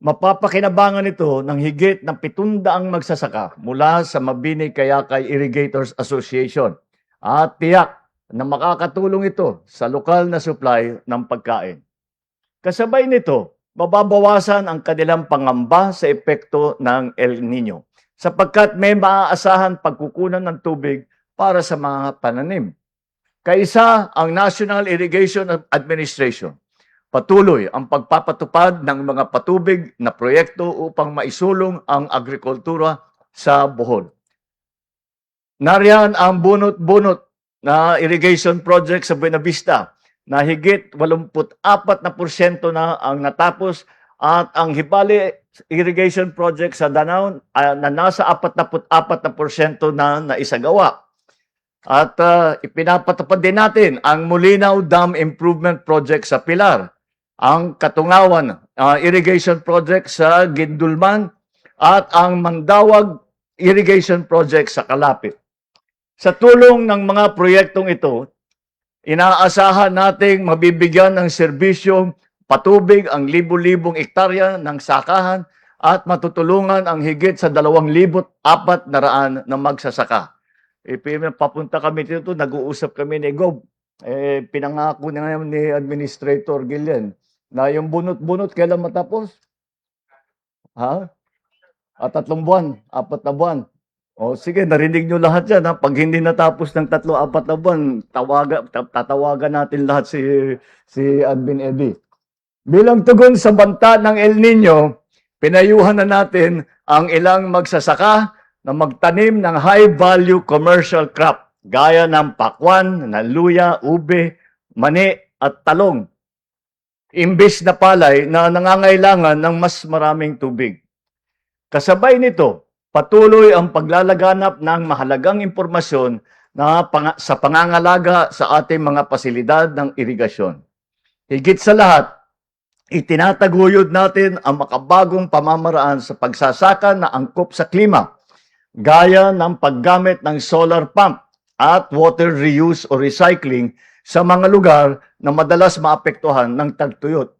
mapapakinabangan ito ng higit ng 700 magsasaka mula sa Mabini Kayakay Irrigators Association at tiyak na makakatulong ito sa lokal na supply ng pagkain. Kasabay nito, mababawasan ang kanilang pangamba sa epekto ng El Nino sapagkat may maaasahan pagkukunan ng tubig para sa mga pananim. Kaisa ang National Irrigation Administration. Patuloy ang pagpapatupad ng mga patubig na proyekto upang maisulong ang agrikultura sa Bohol. Nariyan ang bunot-bunot na irrigation project sa Buenavista na higit 84% na ang natapos at ang Hibali irrigation project sa Danao na nasa 44% na naisagawa. At ipinapatupad din natin ang Mulinaw Dam Improvement Project sa Pilar, ang Katungawan Irrigation Project sa Gindulman at ang Mandawag Irrigation Project sa Kalapit. Sa tulong ng mga proyektong ito, inaasahan nating mabibigyan ng serbisyong patubig ang libu-libong ektarya ng sakahan at matutulungan ang higit sa 2,400 na magsasaka. Papunta kami dito, nag-uusap kami ni Gob. Pinangako na ngayon ni Administrator Gillian na yung bunot-bunot kailan matapos? Ha? 3 buwan, 4 na buwan. O sige, narinig nyo lahat yan. Ha? Pag hindi natapos ng 3-4 na buwan, tatawagan natin lahat si Admin Eddie. Bilang tugon sa banta ng El Nino, pinayuhan na natin ang ilang magsasaka na magtanim ng high-value commercial crop gaya ng pakwan, na luya, ube, mani at talong. Imbis na palay na nangangailangan ng mas maraming tubig. Kasabay nito, patuloy ang paglalaganap ng mahalagang impormasyon sa pangangalaga sa ating mga pasilidad ng irigasyon. Higit sa lahat, itinataguyod natin ang makabagong pamamaraan sa pagsasaka na angkop sa klima, gaya ng paggamit ng solar pump at water reuse o recycling sa mga lugar na madalas maapektuhan ng tagtuyot.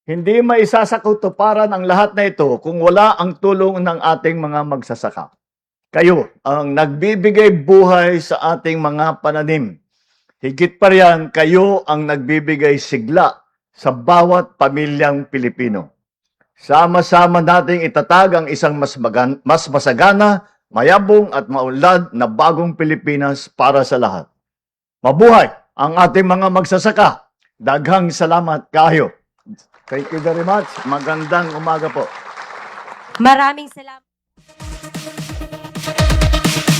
Hindi maisasakutuparan ang lahat na ito kung wala ang tulong ng ating mga magsasaka. Kayo ang nagbibigay buhay sa ating mga pananim. Higit pa riyan, kayo ang nagbibigay sigla sa bawat pamilyang Pilipino. Sama-sama nating itatag ang isang mas masagana, mayabong at maunlad na bagong Pilipinas para sa lahat. Mabuhay ang ating mga magsasaka. Daghang salamat kayo. Thank you very much. Magandang umaga po. Maraming salamat.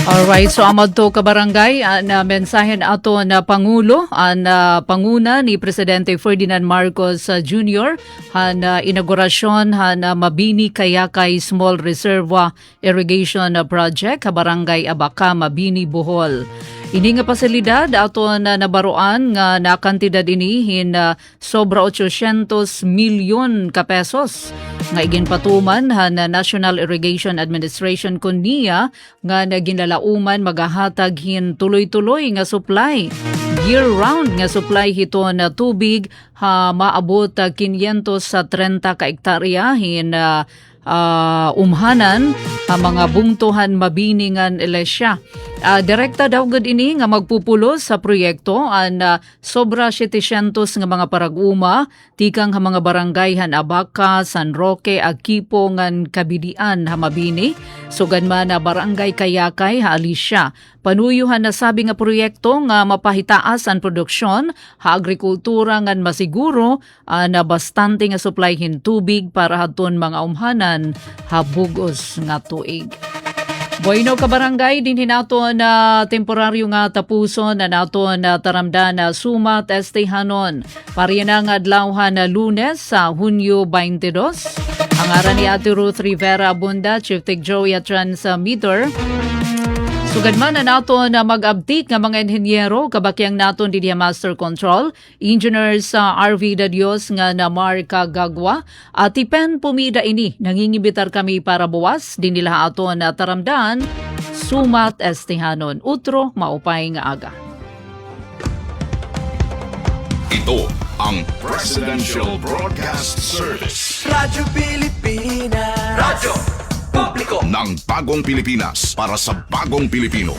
Alright, so amad to kabarangay na mensahe ato na Pangulo, na panguna ni Presidente Ferdinand Marcos Jr. Na inaugurasyon na Mabini Kayakay Small Reservoir Irrigation Project, kabarangay Abaca, Mabini, Bohol. Ini nga pasilidad ato na nabaruan nga nakantidad inihin sobra 800 milyon ka pesos nga iginpatuman na National Irrigation Administration kunya nga naginlalauman magahatag hin tuloy-tuloy nga supply year-round nga supply hito na tubig maabot 530 ka ektarya hin umhanan mga bungtuhan mabiningan elesya. Direkta daw gud ini nga magpupulo sa proyekto sobra 700 nga mga paraguma tikang ha mga barangay han Abaca, San Roque, Aquipo ngan Kabidian ha Mabini, sugan man na barangay Kayakay ha Alicia. Panuyuhan na sabi nga proyekto nga mapahitaas ang produksyon ha agrikultura ngan masiguro na bastante nga supply hin tubig para haton mga umhanan ha bugos nga tuig. Bueno kabarangay, din hinato na temporaryo nga tapuson na nato na taramda na Sumat Estehanon. Pariyan nga adlawhan na Lunes sa Hunyo 22. Ang aran ni Ate Ruth Rivera Abunda, Chief Tech Joey at Transmitter. Sugad man na nato na mag-abtik nga mga inhenyero kabakyang naton di Master Control, engineers sa RV Dadios nga na Marka Gagwa, at ipen pumida ini nangingibitar kami para buwas din nila ato na taramdaan Sumat Estehanon. Utro maupay nga aga. Ito ang Presidential Broadcast Service Radyo Pilipinas. Radyo Publiko ng Bagong Pilipinas para sa Bagong Pilipino.